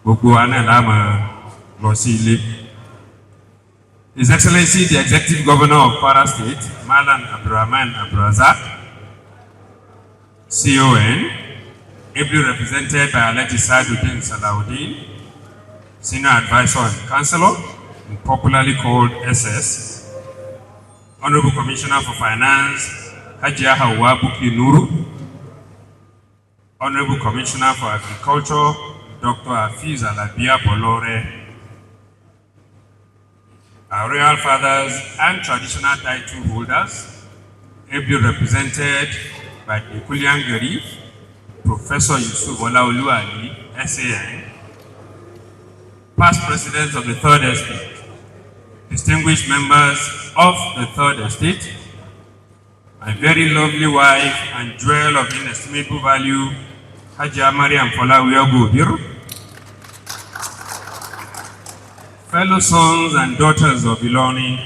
gbogbo wa náà la máa lọ sí ilé. His Excellency the Executive Governor of Kwara State, Malam Abdulrahman Abdulrazak, CON, ably represented by Alhaji Saduddin Salahuddin, Senior Advisor and Councillor, popularly called SS, Honorable Commissioner for Finance, Hajia Hawa Bukli Nuru, Honorable Commissioner for Agriculture, Dr. Hafiz Alabia Bolore, our royal fathers and traditional title holders, ably represented by the Kuliangari, Professor Yusuf Olaolu Ali, SAN, past presidents of the Third Estate, distinguished members of the Third Estate, my very lovely wife and jewel of inestimable value, Hajia Mariam Folawiyo Gobir, fellow sons and daughters of Ilorin,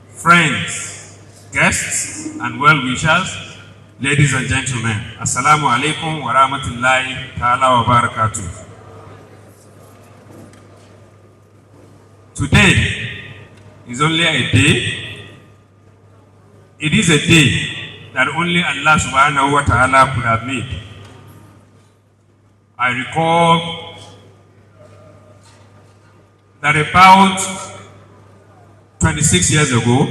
friends, guests, and well-wishers, ladies and gentlemen, Assalamu alaikum wa rahmatullahi ta'ala wa barakatuh. Today is only a day. It is a day that only Allah subhanahu wa ta'ala could have made. I recall that about 26 years ago,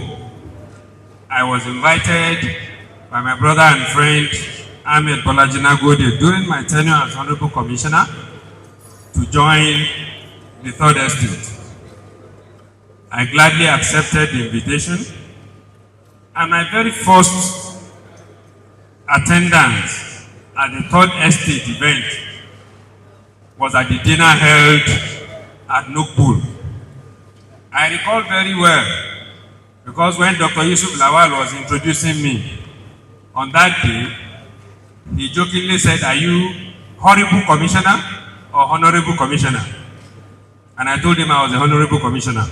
I was invited by my brother and friend Ahmed Bolaji Nagode during my tenure as Honorable Commissioner to join the Third Estate. I gladly accepted the invitation, and my very first attendance at the Third Estate event was at the dinner held at Nukbul. I recall very well because when Dr. Yusuf Lawal was introducing me on that day, he jokingly said, "Are you Horrible Commissioner or Honorable Commissioner?" And I told him I was a Honorable Commissioner.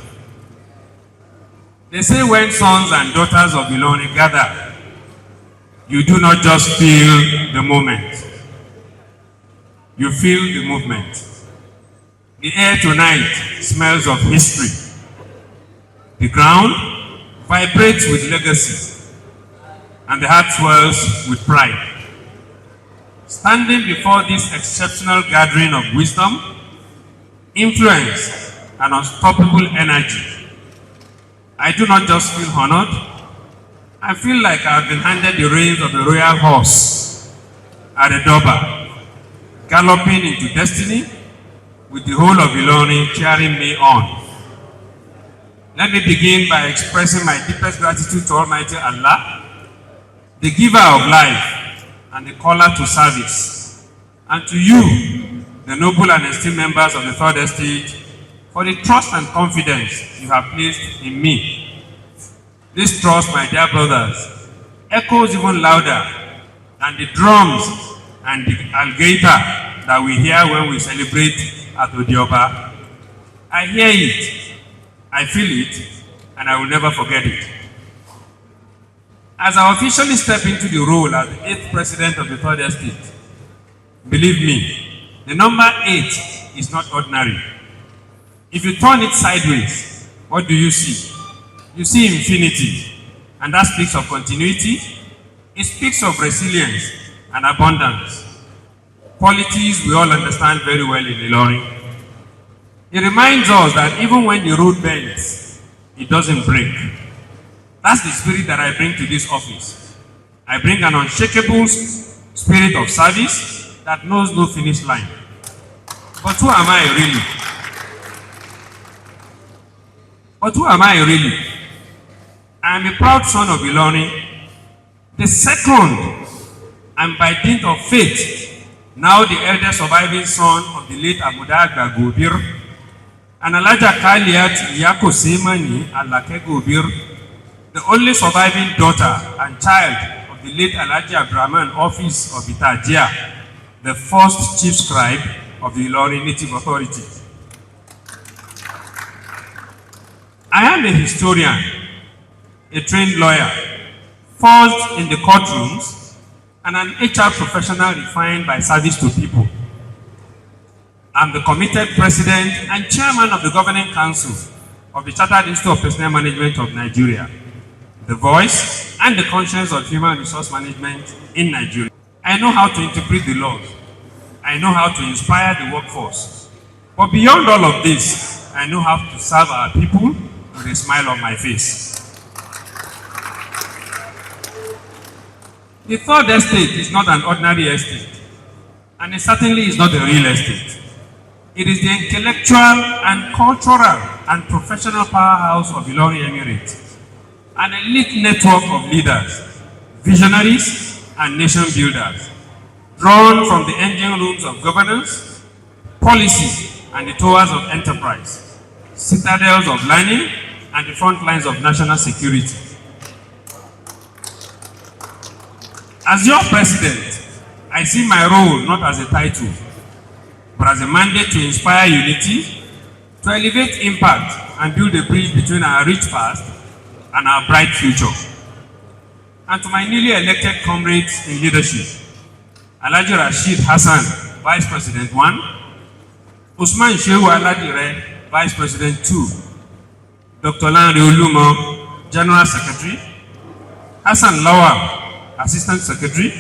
They say when sons and daughters of Ilorin gather, you do not just feel the moment, you feel the movement. The air tonight smells of history. The ground vibrates with legacy, and the heart swells with pride. Standing before this exceptional gathering of wisdom, influence, and unstoppable energy, I do not just feel honored, I feel like I have been handed the reins of a royal horse at a Durbar, galloping into destiny with the whole of Ilorin cheering me on. Let me begin by expressing my deepest gratitude to Almighty Allah, the giver of life and the caller to service, and to you, the noble and esteemed members of the Third Estate, for the trust and confidence you have placed in me. This trust, my dear brothers, echoes even louder than the drums and the alligator that we hear when we celebrate at Odioba. I hear it, I feel it, and I will never forget it. As I officially step into the role as the 8th President of the Third Estate, believe me, the number 8 is not ordinary. If you turn it sideways, what do you see? You see infinity, and that speaks of continuity. It speaks of resilience and abundance, qualities we all understand very well in Ilorin. It reminds us that even when the road bends, it doesn't break. That's the spirit that I bring to this office. I bring an unshakable spirit of service that knows no finish line. But who am I really? I am a proud son of Ilorin, the second, and by dint of fate, now the elder surviving son of the late Amuda Agba Gobir, and Alaja Kaliat Yako Semani Alake Gobir, the only surviving daughter and child of the late Alaji Abraman office of Itajia, the first chief scribe of the Ilorin Native Authority. I am a historian, a trained lawyer, forged in the courtrooms, and an HR professional refined by service to people. I'm the committed president and chairman of the Governing Council of the Chartered Institute of Personnel Management of Nigeria, the voice and the conscience of human resource management in Nigeria. I know how to interpret the laws. I know how to inspire the workforce. But beyond all of this, I know how to serve our people with a smile on my face. The Third Estate is not an ordinary estate, and it certainly is not a real estate. It is the intellectual and cultural and professional powerhouse of Ilorin Emirate, an elite network of leaders, visionaries, and nation builders, drawn from the engine rooms of governance, policy, and the towers of enterprise, citadels of learning, and the front lines of national security. As your president, I see my role not as a title, but as a mandate to inspire unity, to elevate impact, and build a bridge between our rich past and our bright future. And to my newly elected comrades in leadership, Alhaji Rashid Hassan, Vice President 1, Usman Shehu Aladire, Vice President 2, Dr. Lanre Olumo, General Secretary, Hassan Lawal, Assistant Secretary,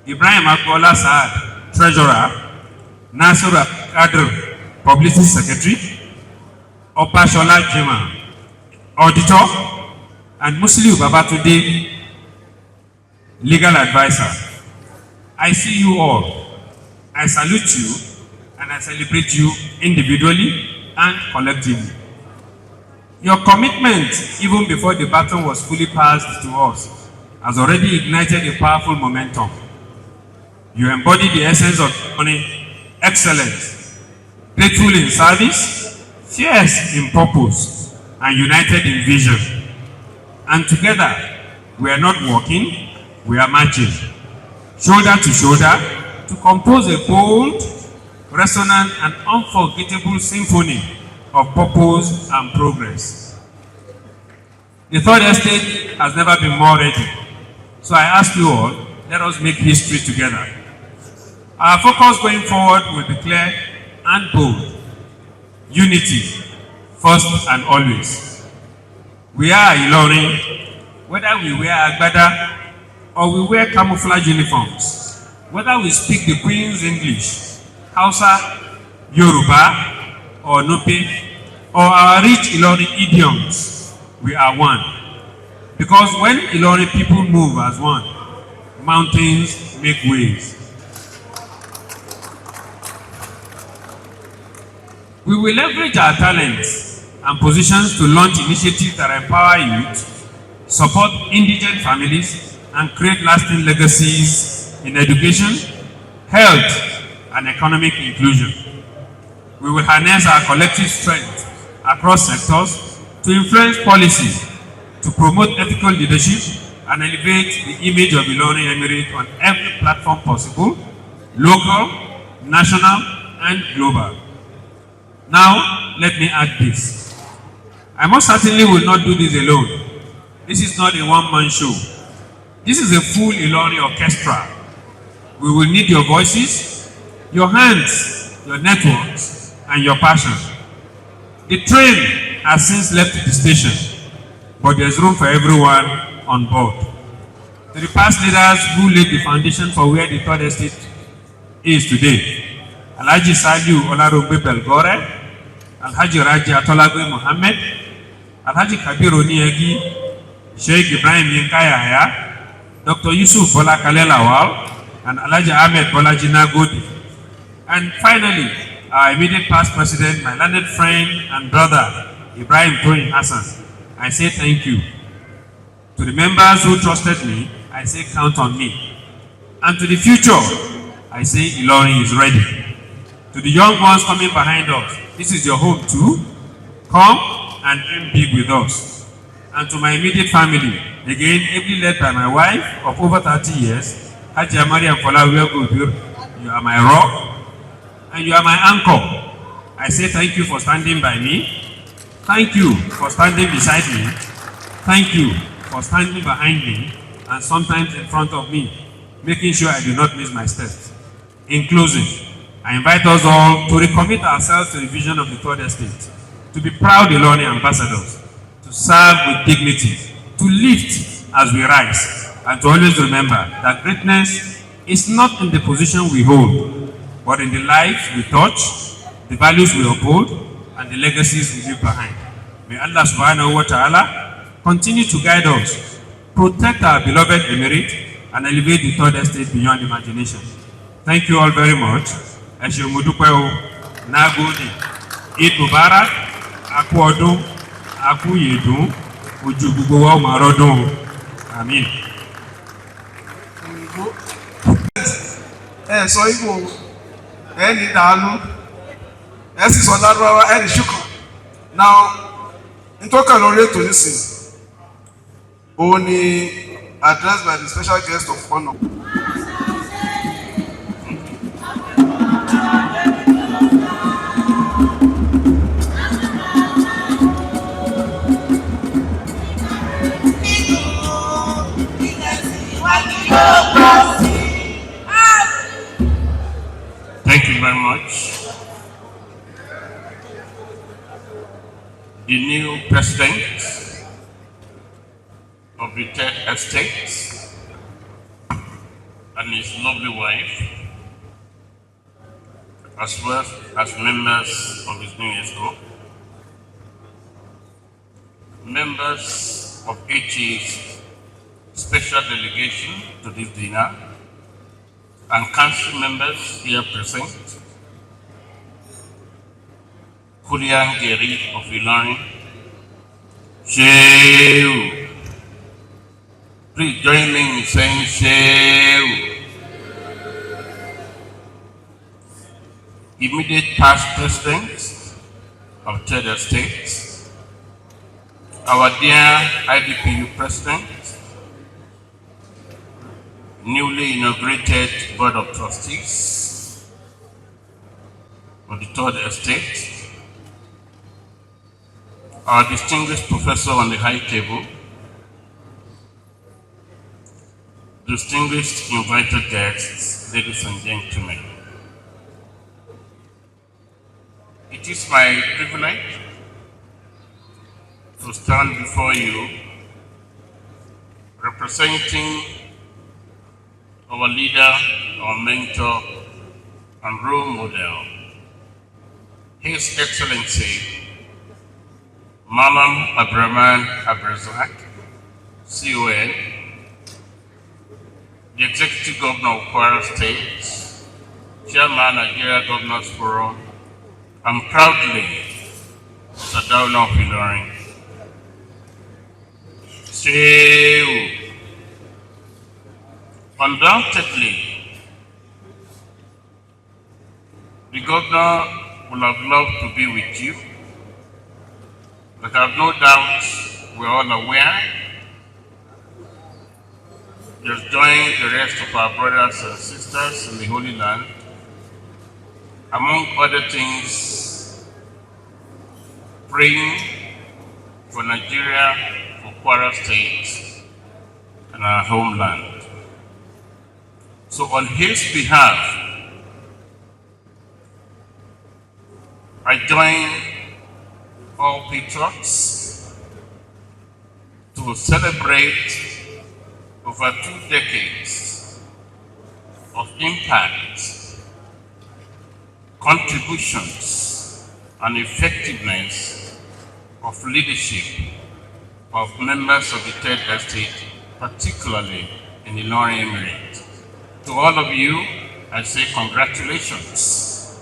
Ibrahim Akbola Saad, Treasurer, Nasir Kadir, Publicity Secretary, Opashola Jima, Auditor, and Musliu Babatunde, Legal Advisor. I see you all. I salute you and I celebrate you individually and collectively. Your commitment, even before the baton was fully passed to us, has already ignited a powerful momentum. You embody the essence of excellence, grateful in service, fierce in purpose, and united in vision. And together, we are not walking, we are marching, shoulder to shoulder, to compose a bold, resonant, and unforgettable symphony of purpose and progress. The Third Estate has never been more ready. So I ask you all, let us make history together. Our focus going forward will be clear and bold. unity, first and always. We are Ilorin, whether we wear agbada or we wear camouflage uniforms, whether we speak the Queen's English, Hausa, Yoruba, or Nupe, or our rich Ilorin idioms, we are one. Because when Ilorin people move as one, mountains make ways. We will leverage our talents and positions to launch initiatives that empower youth, support indigent families, and create lasting legacies in education, health, and economic inclusion. We will harness our collective strength across sectors to influence policy, to promote ethical leadership, and elevate the image of Ilorin Emirate on every platform possible, local, national, and global. Now, let me add this. I most certainly will not do this alone. This is not a one-man show. This is a full Ilorin orchestra. We will need your voices, your hands, your networks, and your passion. The train has since left the station, but there's room for everyone on board. To the past leaders who laid the foundation for where the third estate is today, Alhaji Saliu Olarogbe Belgore, Alhaji Raji Atolagbe Mohammed, Alhaji Kabir Oniegi, Sheikh Ibrahim Yinkayaya, Dr. Yusuf Bola Kalelawal, and Alhaji Ahmed Bolaji Nagodi. And finally, our immediate past president, my learned friend and brother, Ibrahim Toyin Hassan. I say thank you. To the members who trusted me, I say count on me. And to the future, I say Ilorin is ready. To the young ones coming behind us, this is your home too. Come and dream big with us. And to my immediate family, again, ably led by my wife of over 30 years, Hajia Mariam Folawiya Gobir, you are my rock and you are my anchor. I say thank you for standing by me. Thank you for standing beside me. Thank you for standing behind me and sometimes in front of me, making sure I do not miss my steps. In closing, I invite us all to recommit ourselves to the vision of the third estate, to be proud Ilorin ambassadors, to serve with dignity, to lift as we rise, and to always remember that greatness is not in the position we hold, but in the lives we touch, the values we uphold, and the legacies we leave behind. May Allah subhanahu wa ta'ala continue to guide us, protect our beloved emirate, and elevate the third estate beyond imagination. Thank you all very much. Eshe Mudupe o, Nagode, Eid Mubarak, Aku Odun, Aku Yedun, Oju gbogbo wa ma rodun. Amin. Ẹ sọ Igbo, ẹ ní dàálù, ẹ sì sọ Lárúbáwá, ẹ ní ṣùkọ̀. Now, ntọ́ka lórí ètò nísìn, òun ni addressed by the special guest of honor. Thank you very much. The new president of the third estate and his lovely wife, as well as members of his new age group, members of HE's special delegation to this dinner, and council members here present, Kulian Geri of Ilorin, Shehu. Please join me in saying Shehu. Immediate past president of third estate, our dear IDPU president, newly inaugurated board of trustees of the third estate, our distinguished professor on the high table, distinguished invited guests, ladies and gentlemen. It It is my privilege to stand before you representing our leader, our mentor, and role model, His Excellency Malam Abdurrahman Abrazak, CON, the Executive Governor of Kwara State, Chairman Nigeria Governors Forum, and proudly Sadauna of Ilorin. Undoubtedly, the governor would have loved to be with you, but I have no doubt we're all aware. Just join the rest of our brothers and sisters in the Holy Land, among other things, praying for Nigeria, for Kwara State, and our homeland. So on his behalf, I join all patriots to celebrate over 2 decades of impact, contributions, and effectiveness of leadership of members of the Third Estate, particularly in the Ilorin Emirate. To all of you, I say congratulations.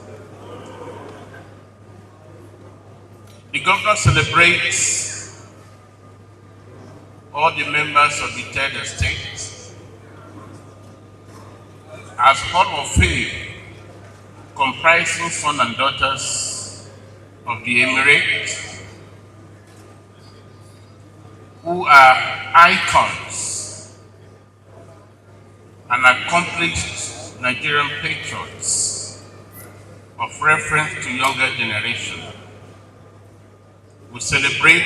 The governor celebrates all the members of the Third Estate as Hall of Fame, comprising sons and daughters of the Emirate, who are icons and accomplished Nigerian patriots of reference to younger generation. We celebrate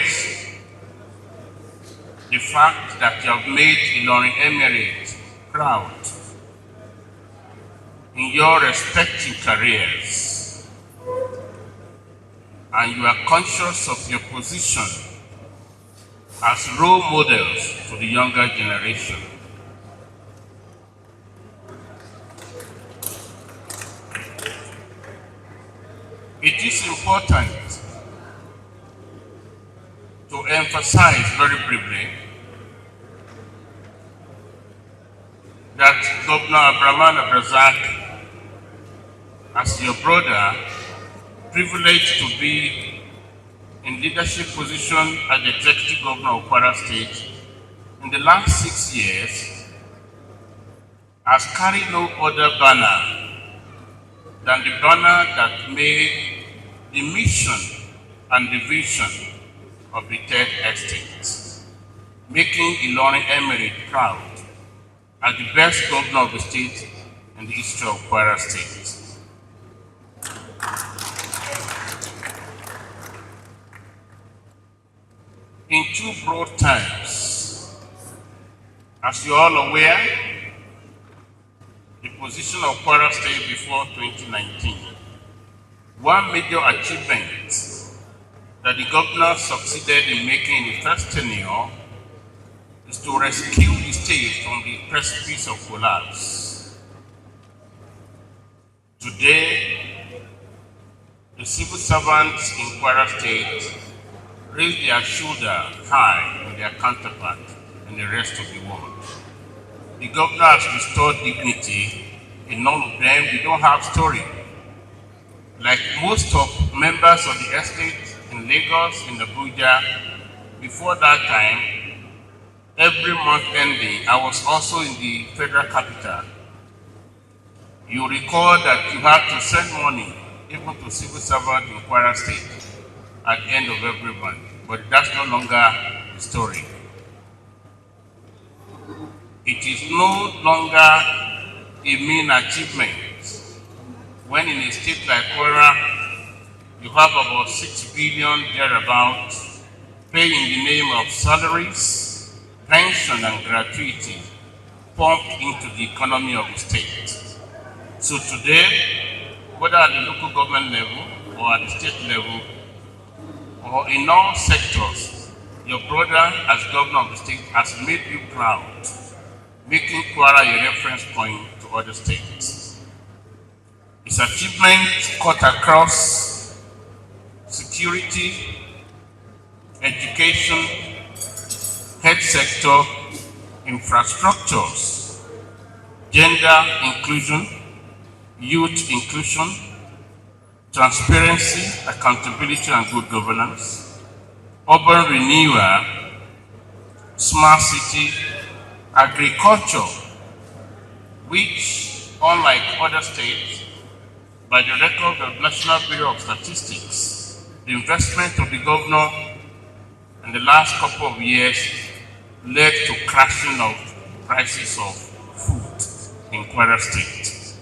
the fact that you have made Ilorin Emirate proud in your respective careers, and you are conscious of your position as role models to the younger generation. It is important to emphasize very briefly that Governor Abdurrahman Abrazak, as your brother, privileged to be in leadership position as the Executive Governor of Kwara State in the last 6 years, has carried no other banner than the banner that made the mission and the vision of the Third Estate, making Ilorin Emirate proud as the best governor of the state in the history of Kwara State. In 2 broad terms, as you are all aware, the position of Kwara State before 2019, one major achievement that the governor succeeded in making in the first tenure is to rescue the state from the precipice of collapse. Today, the civil servants in Kwara State raise their shoulder high with their counterpart in the rest of the world. The governor has restored dignity in all of them. We don't have story. Like most of members of the estate in Lagos, in Abuja, before that time, every month ending, I was also in the federal capital. You recall that you had to send money even to civil servants in Kwara State at the end of every month, but that's no longer the story. It is no longer a mean achievement when in a state like Kwara, you have about 6 billion thereabouts paid in the name of salaries, pension, and gratuity pumped into the economy of the state. So today, whether at the local government level or at the state level, or in all sectors, your brother as governor of the state has made you proud, making Kwara a reference point to other states. His achievements cut across security, education, health sector, infrastructures, gender inclusion, youth inclusion, transparency, accountability, and good governance, urban renewal, smart city, agriculture, which, unlike other states, by the record of the National Bureau of Statistics, the investment of the governor in the last couple of years led to crashing of prices of food in Kwara State.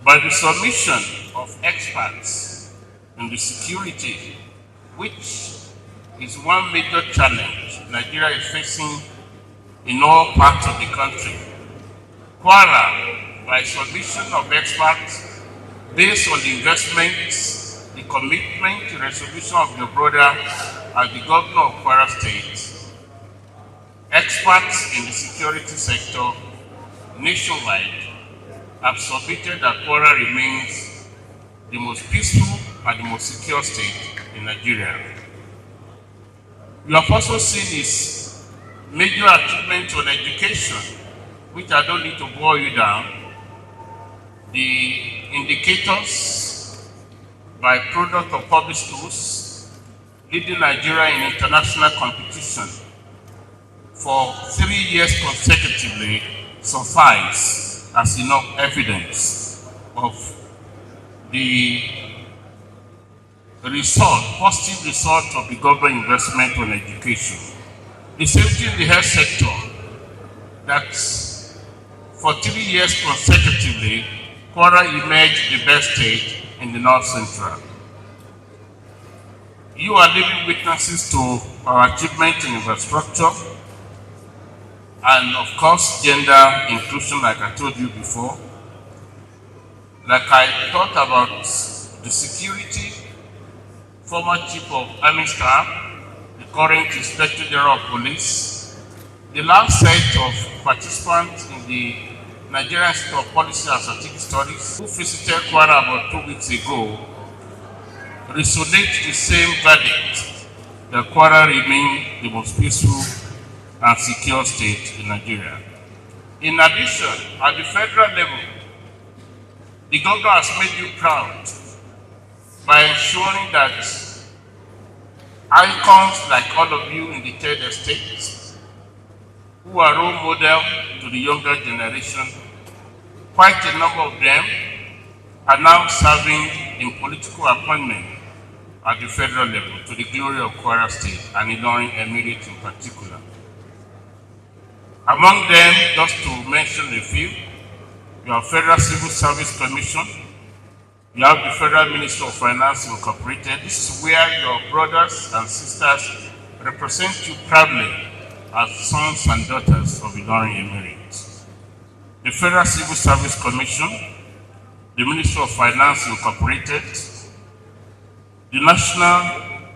By the submission of experts in the security, which is one major challenge Nigeria is facing in all parts of the country, Kwara, by submission of experts, based on the investments, the commitment to resolution of your brother as the governor of Kwara State, experts in the security sector nationwide have submitted that Kwara remains the most peaceful and the most secure state in Nigeria. You have also seen his major achievement on education, which I don't need to bore you down. The indicators by product of public schools leading Nigeria in international competition for 3 years consecutively suffice as enough evidence of the positive result of the government investment on education. The safety in the health sector, that for 3 years consecutively, Kwara emerged the best state in the North Central. You are living witnesses to our achievement in infrastructure and, of course, gender inclusion, like I told you before. Like I thought about the security, former Chief of Army Staff, the current Inspector General of Police, the last set of participants in the Nigerian Institute of Policy and Strategic Studies, who visited Kwara about 2 weeks ago, resonate the same verdict that Kwara remains the most peaceful and secure state in Nigeria. In addition, at the federal level, the governor has made you proud by ensuring that icons like all of you in the third estate, who are role model to the younger generation, quite a number of them are now serving in political appointment at the federal level to the glory of Kwara State and Ilorin Emirate in particular. Among them, just to mention a few, you have Federal Civil Service Commission, you have the Federal Ministry of Finance Incorporated. This is where your brothers and sisters represent you proudly as sons and daughters of Ilorin Emirate. The Federal Civil Service Commission, the Ministry of Finance Incorporated, the National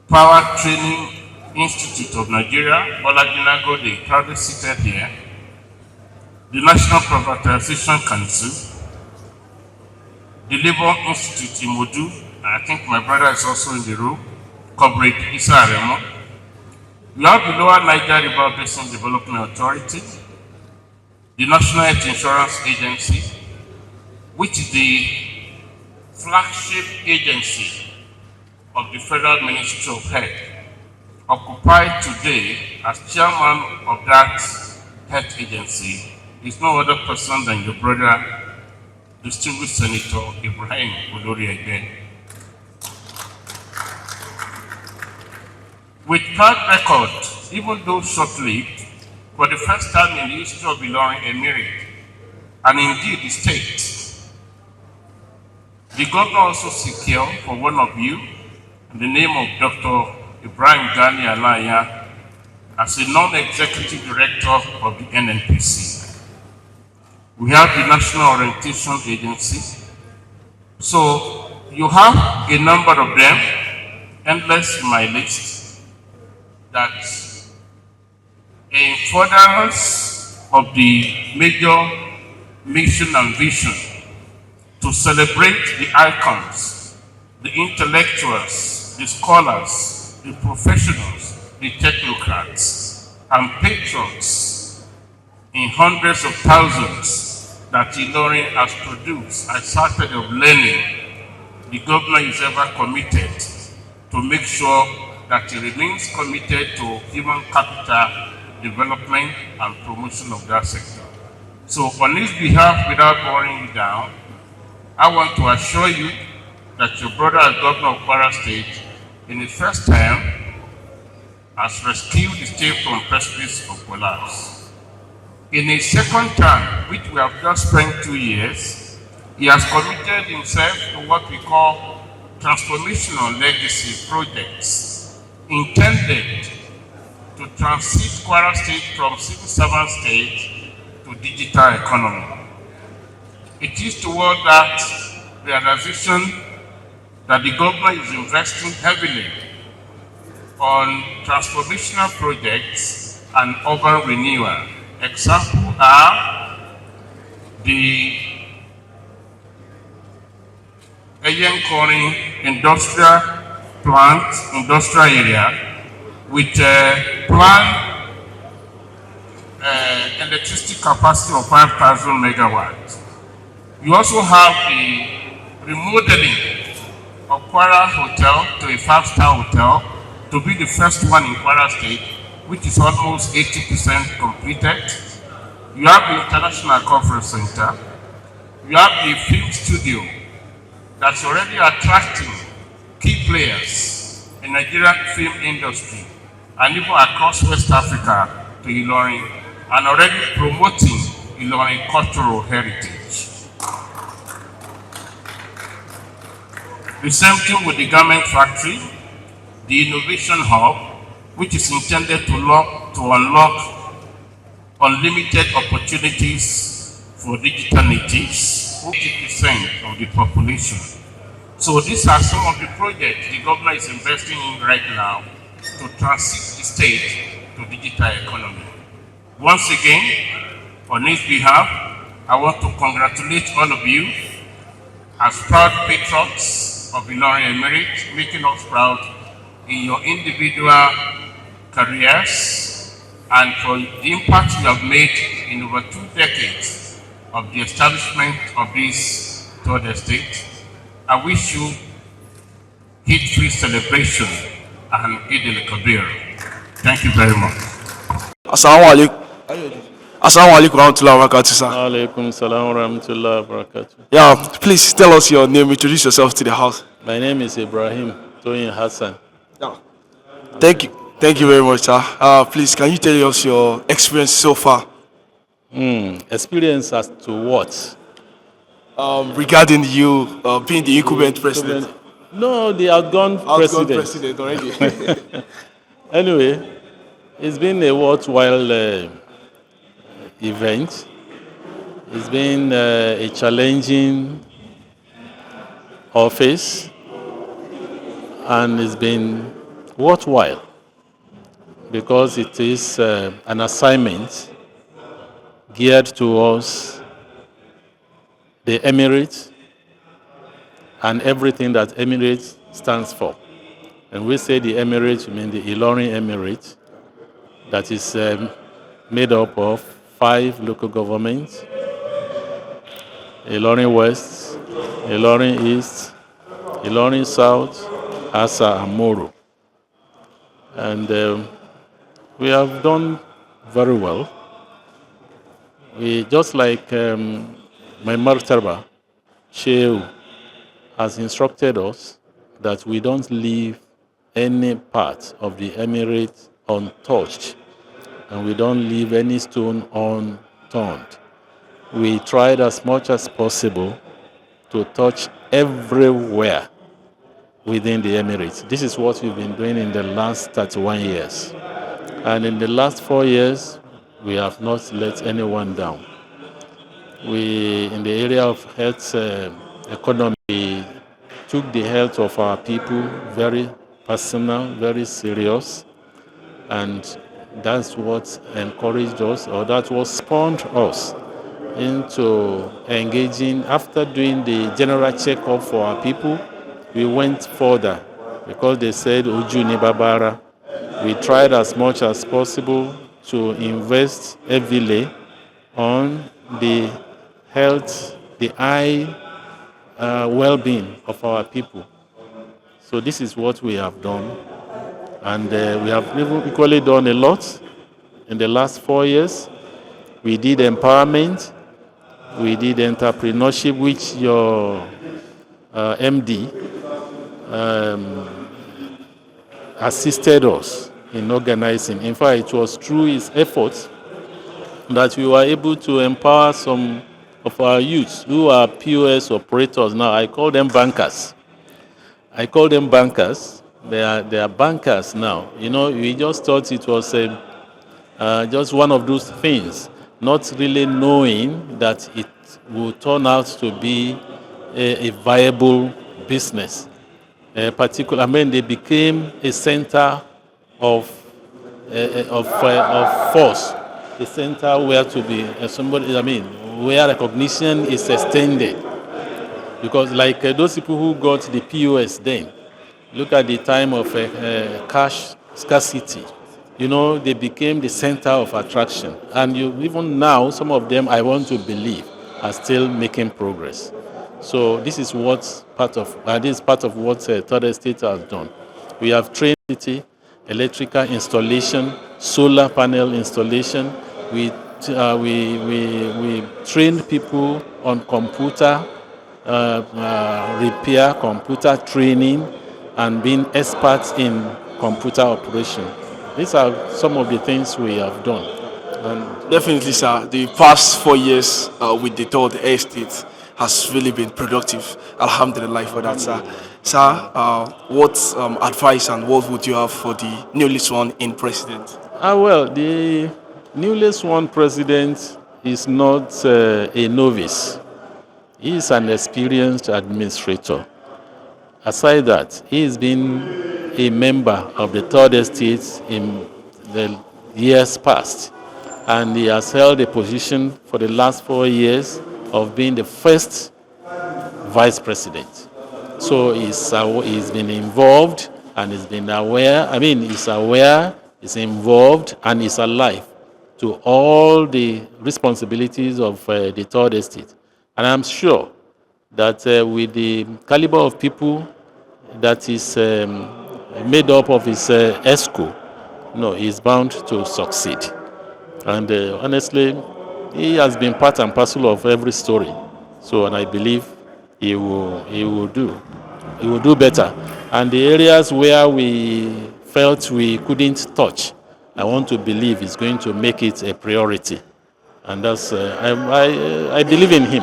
Power Training Institute of Nigeria, Olajinago, proudly seated here, the National Privatization Council, the Labour Institute in Modu, I think my brother is also in the room, Comrade Isa Aremo. We have the Lower Niger River Basin Development Authority, the National Health Insurance Agency, which is the flagship agency of the Federal Ministry of Health, occupied today as chairman of that health agency is no other person than your brother, Distinguished Senator Ibrahim Olori-Egbe. With proud record, even though short-lived, for the first time in the history of Ilorin Emirate, and indeed the state, the governor also secured for one of you, in the name of Dr. Ibrahim Gani Alaya, as a non-executive director of the NNPC. We have the National Orientation Agency, So you have a number of them, endless in my list, that in furtherance of the major mission and vision to celebrate the icons, the intellectuals, the scholars, the professionals, the technocrats, and patrons in hundreds of thousands that Ilorin has produced as started of learning, the government is ever committed to make sure that it remains committed to human capital development and promotion of that sector. So on his behalf, without boring you down, I want to assure you that your brother as governor of Kwara State, in his first term, has rescued the state from precipice of collapse. In his second term, which we have just spent 2 years, he has committed himself to what we call transformational legacy projects intended to transit Kwara State from civil servant state to digital economy. It is toward that realization that the government is investing heavily on transformational projects and urban renewal. Examples are the Eyenkori industrial plant, industrial area, with planned electricity capacity of 5,000 megawatts. You also have the remodeling of Kwara Hotel to a 5-star hotel to be the first one in Kwara State, which is almost 80% completed. You have the International Conference Center. You have the film studio that's already attracting key players in Nigerian film industry and even across West Africa to Ilorin, and already promoting Ilorin cultural heritage. The same thing with the garment factory, the innovation hub, which is intended to unlock unlimited opportunities for digital natives, 80% of the population. So these are some of the projects the government is investing in right now to transit the state to digital economy. Once again, on his behalf, I want to congratulate all of you as proud patrons of Ilorin Emirate, making us proud in your individual careers and for the impact you have made in over 2 decades of the establishment of this third estate. I wish you Eid-free celebration and Eid al-Kabir. Thank you very much. Assalamu alaikum. Assalamu alaikum warahmatullahi wabarakatuh, sir. Alaikum salam wa rahmatullahi wa barakatuh. Yeah, please tell us your name, introduce yourself to the house. My name is Ibrahim Toyin Hassan. Yeah. Thank you very much, sir. Please, can you tell us your experience so far? Experience as to what? Regarding you being the incumbent president. No, the outgone president already. Anyway, it's been a worthwhile event. It's been a challenging office, and it's been worthwhile because it is an assignment geared towards the Emirates and everything that Emirates stands for. And we say the Emirates, we mean the Ilorin Emirate, that is made up of 5 local governments: Ilorin West, Ilorin East, Ilorin South, Asa, and Moro. And we have done very well. We just like my Martaba, Shehu, has instructed us that we don't leave any part of the Emirate untouched, and we don't leave any stone unturned. We tried as much as possible to touch everywhere within the Emirates. This is what we've been doing in the last 31 years. And in the last 4 years, we have not let anyone down. We, in the area of health economy. We took the health of our people very personal, very serious, and that's what encouraged us, or that what spawned us into engaging. After doing the general checkup for our people, we went further because they said Uju ni Babara. We tried as much as possible to invest heavily on the health, the eye well-being of our people. So this is what we have done, and we have even equally done a lot in the last 4 years. We did empowerment, we did entrepreneurship, which your MD assisted us in organizing. In fact, it was through his efforts that we were able to empower some of our youths who are POS operators now. I call them bankers. They are bankers now. You know, we just thought it was just one of those things, not really knowing that it will turn out to be a viable business. I mean, they became a center of force, a center where to be somebody. I mean, where recognition is extended. Because like those people who got the POS then, look at the time of cash scarcity. You know, they became the center of attraction. And even now, some of them, I want to believe, are still making progress. So this is part of what Third Estate has done. We have trained electrical installation, solar panel installation. We trained people on computer repair, computer training, and being experts in computer operation. These are some of the things we have done. And definitely, sir, the past 4 years with the Third Estate has really been productive. Alhamdulillah for that, sir. Sir, what advice and what would you have for the newly sworn in president? Well, the newly sworn president is not a novice. He is an experienced administrator. Aside that, he has been a member of the Third Estate in the years past, and he has held a position for the last 4 years of being the first vice president. So he's been involved and he's been aware. I mean, he's aware, he's involved, and he's alive to all the responsibilities of the Third Estate. And I'm sure that with the caliber of people that is made up of his ESCO, he's bound to succeed. And honestly, he has been part and parcel of every story. So, and I believe he will do better. And the areas where we felt we couldn't touch, I want to believe he's going to make it a priority. And that's I believe in him.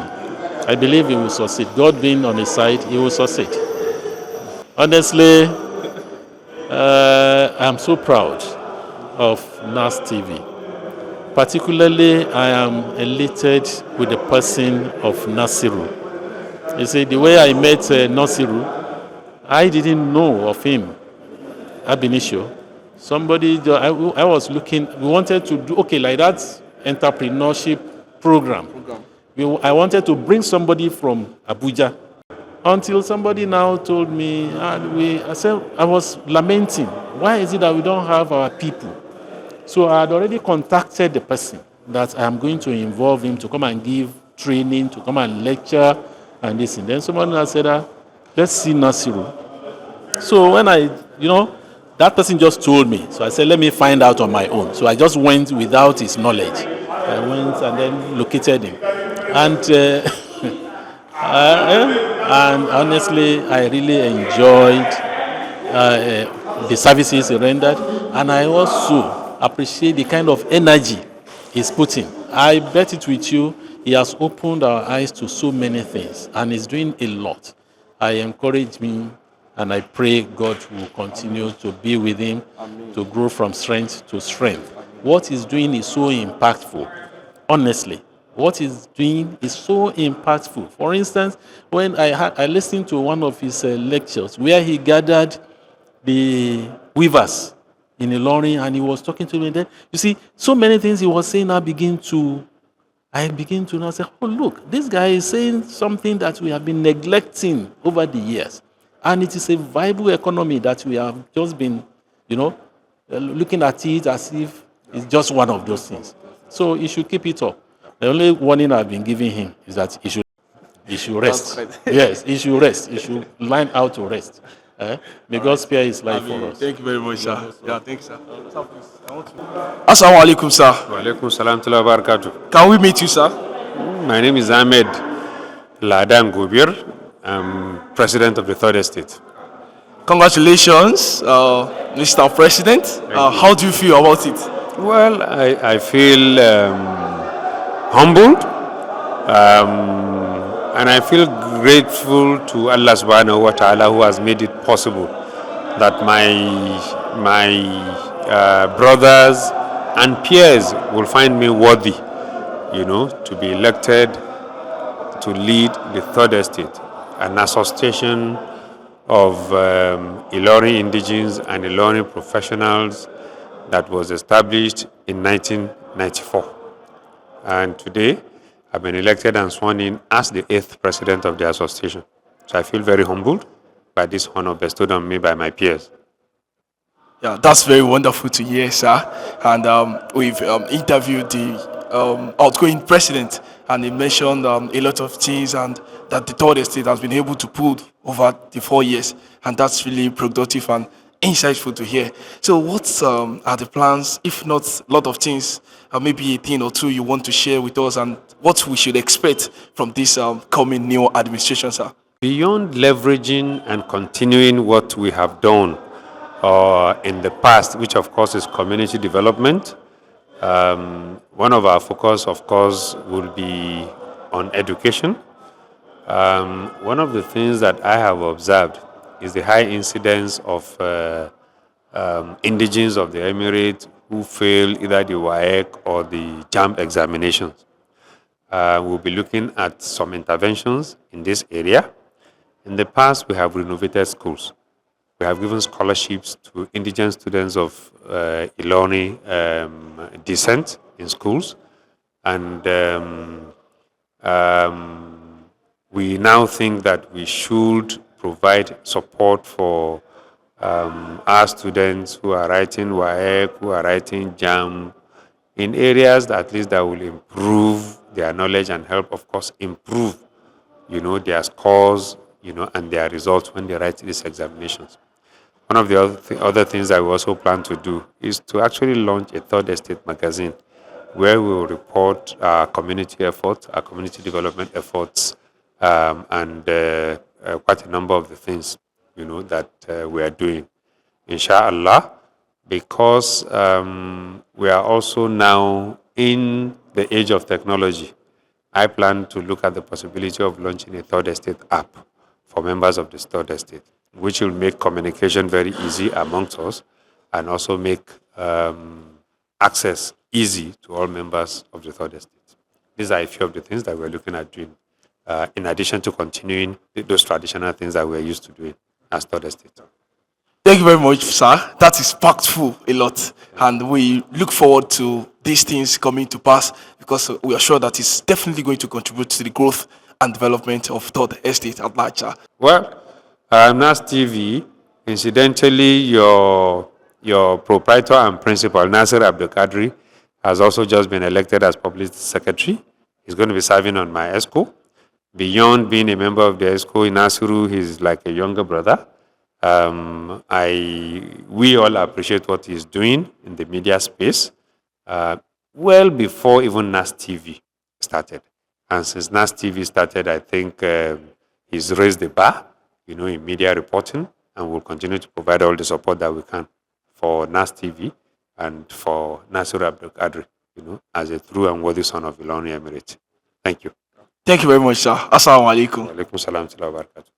I believe he will succeed. God being on his side, he will succeed. Honestly, I'm so proud of NasTV. Particularly, I am elated with the person of Nasiru. You see, the way I met Nasiru, I didn't know of him ab initio. I was looking, we wanted to do, like that entrepreneurship program. I wanted to bring somebody from Abuja, until somebody now told me, I was lamenting, why is it that we don't have our people? So I had already contacted the person that I am going to involve him to come and give training, to come and lecture, and this. And then someone else said, let's see Nasiru. So when that person just told me. So I said, let me find out on my own. So I just went without his knowledge. I went and then located him. And and honestly, I really enjoyed the services he rendered. And I also appreciate the kind of energy he's putting. I bet it with you, he has opened our eyes to so many things. And he's doing a lot. I encourage him. And I pray God will continue to be with him, to grow from strength to strength. What he's doing is so impactful. Honestly, what he's doing is so impactful. For instance, when I listened to one of his lectures where he gathered the weavers in Ilorin and he was talking to me then, you see, so many things he was saying I begin to now say, oh, look, this guy is saying something that we have been neglecting over the years. And it is a viable economy that we have just been, looking at it as if it's just one of those things. So he should keep it up. The only warning I've been giving him is that he should rest. Yes, he should rest. He should learn how to rest. May God spare his life for us. Thank you very much, sir. Yeah, thank you, sir. Assalamu alaikum, sir. Wa alaikum salam wa barakatuh. Can we meet you, sir? My name is Ahmed Ladan Gubir. I'm president of the Third Estate. Congratulations, Mr. President. How do you feel about it? Well, I feel humbled and I feel grateful to Allah subhanahu wa ta'ala who has made it possible that my brothers and peers will find me worthy, to be elected to lead the Third Estate, an association of Ilorin indigenes and Ilorin professionals that was established in 1994. And today, I've been elected and sworn in as the 8th president of the association. So I feel very humbled by this honor bestowed on me by my peers. Yeah, that's very wonderful to hear, sir. And we've interviewed the outgoing president, and he mentioned a lot of things and that the Third Estate has been able to pull over the 4 years. And that's really productive and insightful to hear. So what are the plans, if not a lot of things, maybe a thing or two you want to share with us, and what we should expect from this coming new administration, sir? Beyond leveraging and continuing what we have done in the past, which of course is community development, one of our focus, of course, will be on education. One of the things that I have observed is the high incidence of indigenes of the Emirates who fail either the WAEC or the JAMB examinations. We'll be looking at some interventions in this area. In the past, we have renovated schools. We have given scholarships to indigent students of Iloni descent in schools. And we now think that we should provide support for our students who are writing WAEC, who are writing JAM, in areas that at least that will improve their knowledge and help, of course, improve, their scores, and their results when they write these examinations. One of the other things that we also plan to do is to actually launch a Third Estate magazine where we will report our community efforts, our community development efforts, and quite a number of the things, that we are doing. Inshallah, because we are also now in the age of technology, I plan to look at the possibility of launching a Third Estate app for members of the Third Estate, which will make communication very easy amongst us and also make access easy to all members of the Third Estate. These are a few of the things that we're looking at doing, in addition to continuing those traditional things that we're used to doing as Third Estate. Thank you very much, sir. That is impactful a lot. And we look forward to these things coming to pass because we are sure that it's definitely going to contribute to the growth and development of Third Estate at large, sir. Well, NasTV, incidentally, your proprietor and principal, Nasir Abdul Qadri, has also just been elected as public secretary. He's going to be serving on my ESCO. Beyond being a member of the ESCO, in Nasiru, he's like a younger brother. We all appreciate what he's doing in the media space, well before even NasTV started. And since NasTV started, I think he's raised the bar, in media reporting, and will continue to provide all the support that we can for NasTV and for Nasir Abdul Qadri, as a true and worthy son of Iloni Emirate. Thank you. Thank you very much, sir. Assalamu alaikum. Wa alaikum salam wa barakatuh.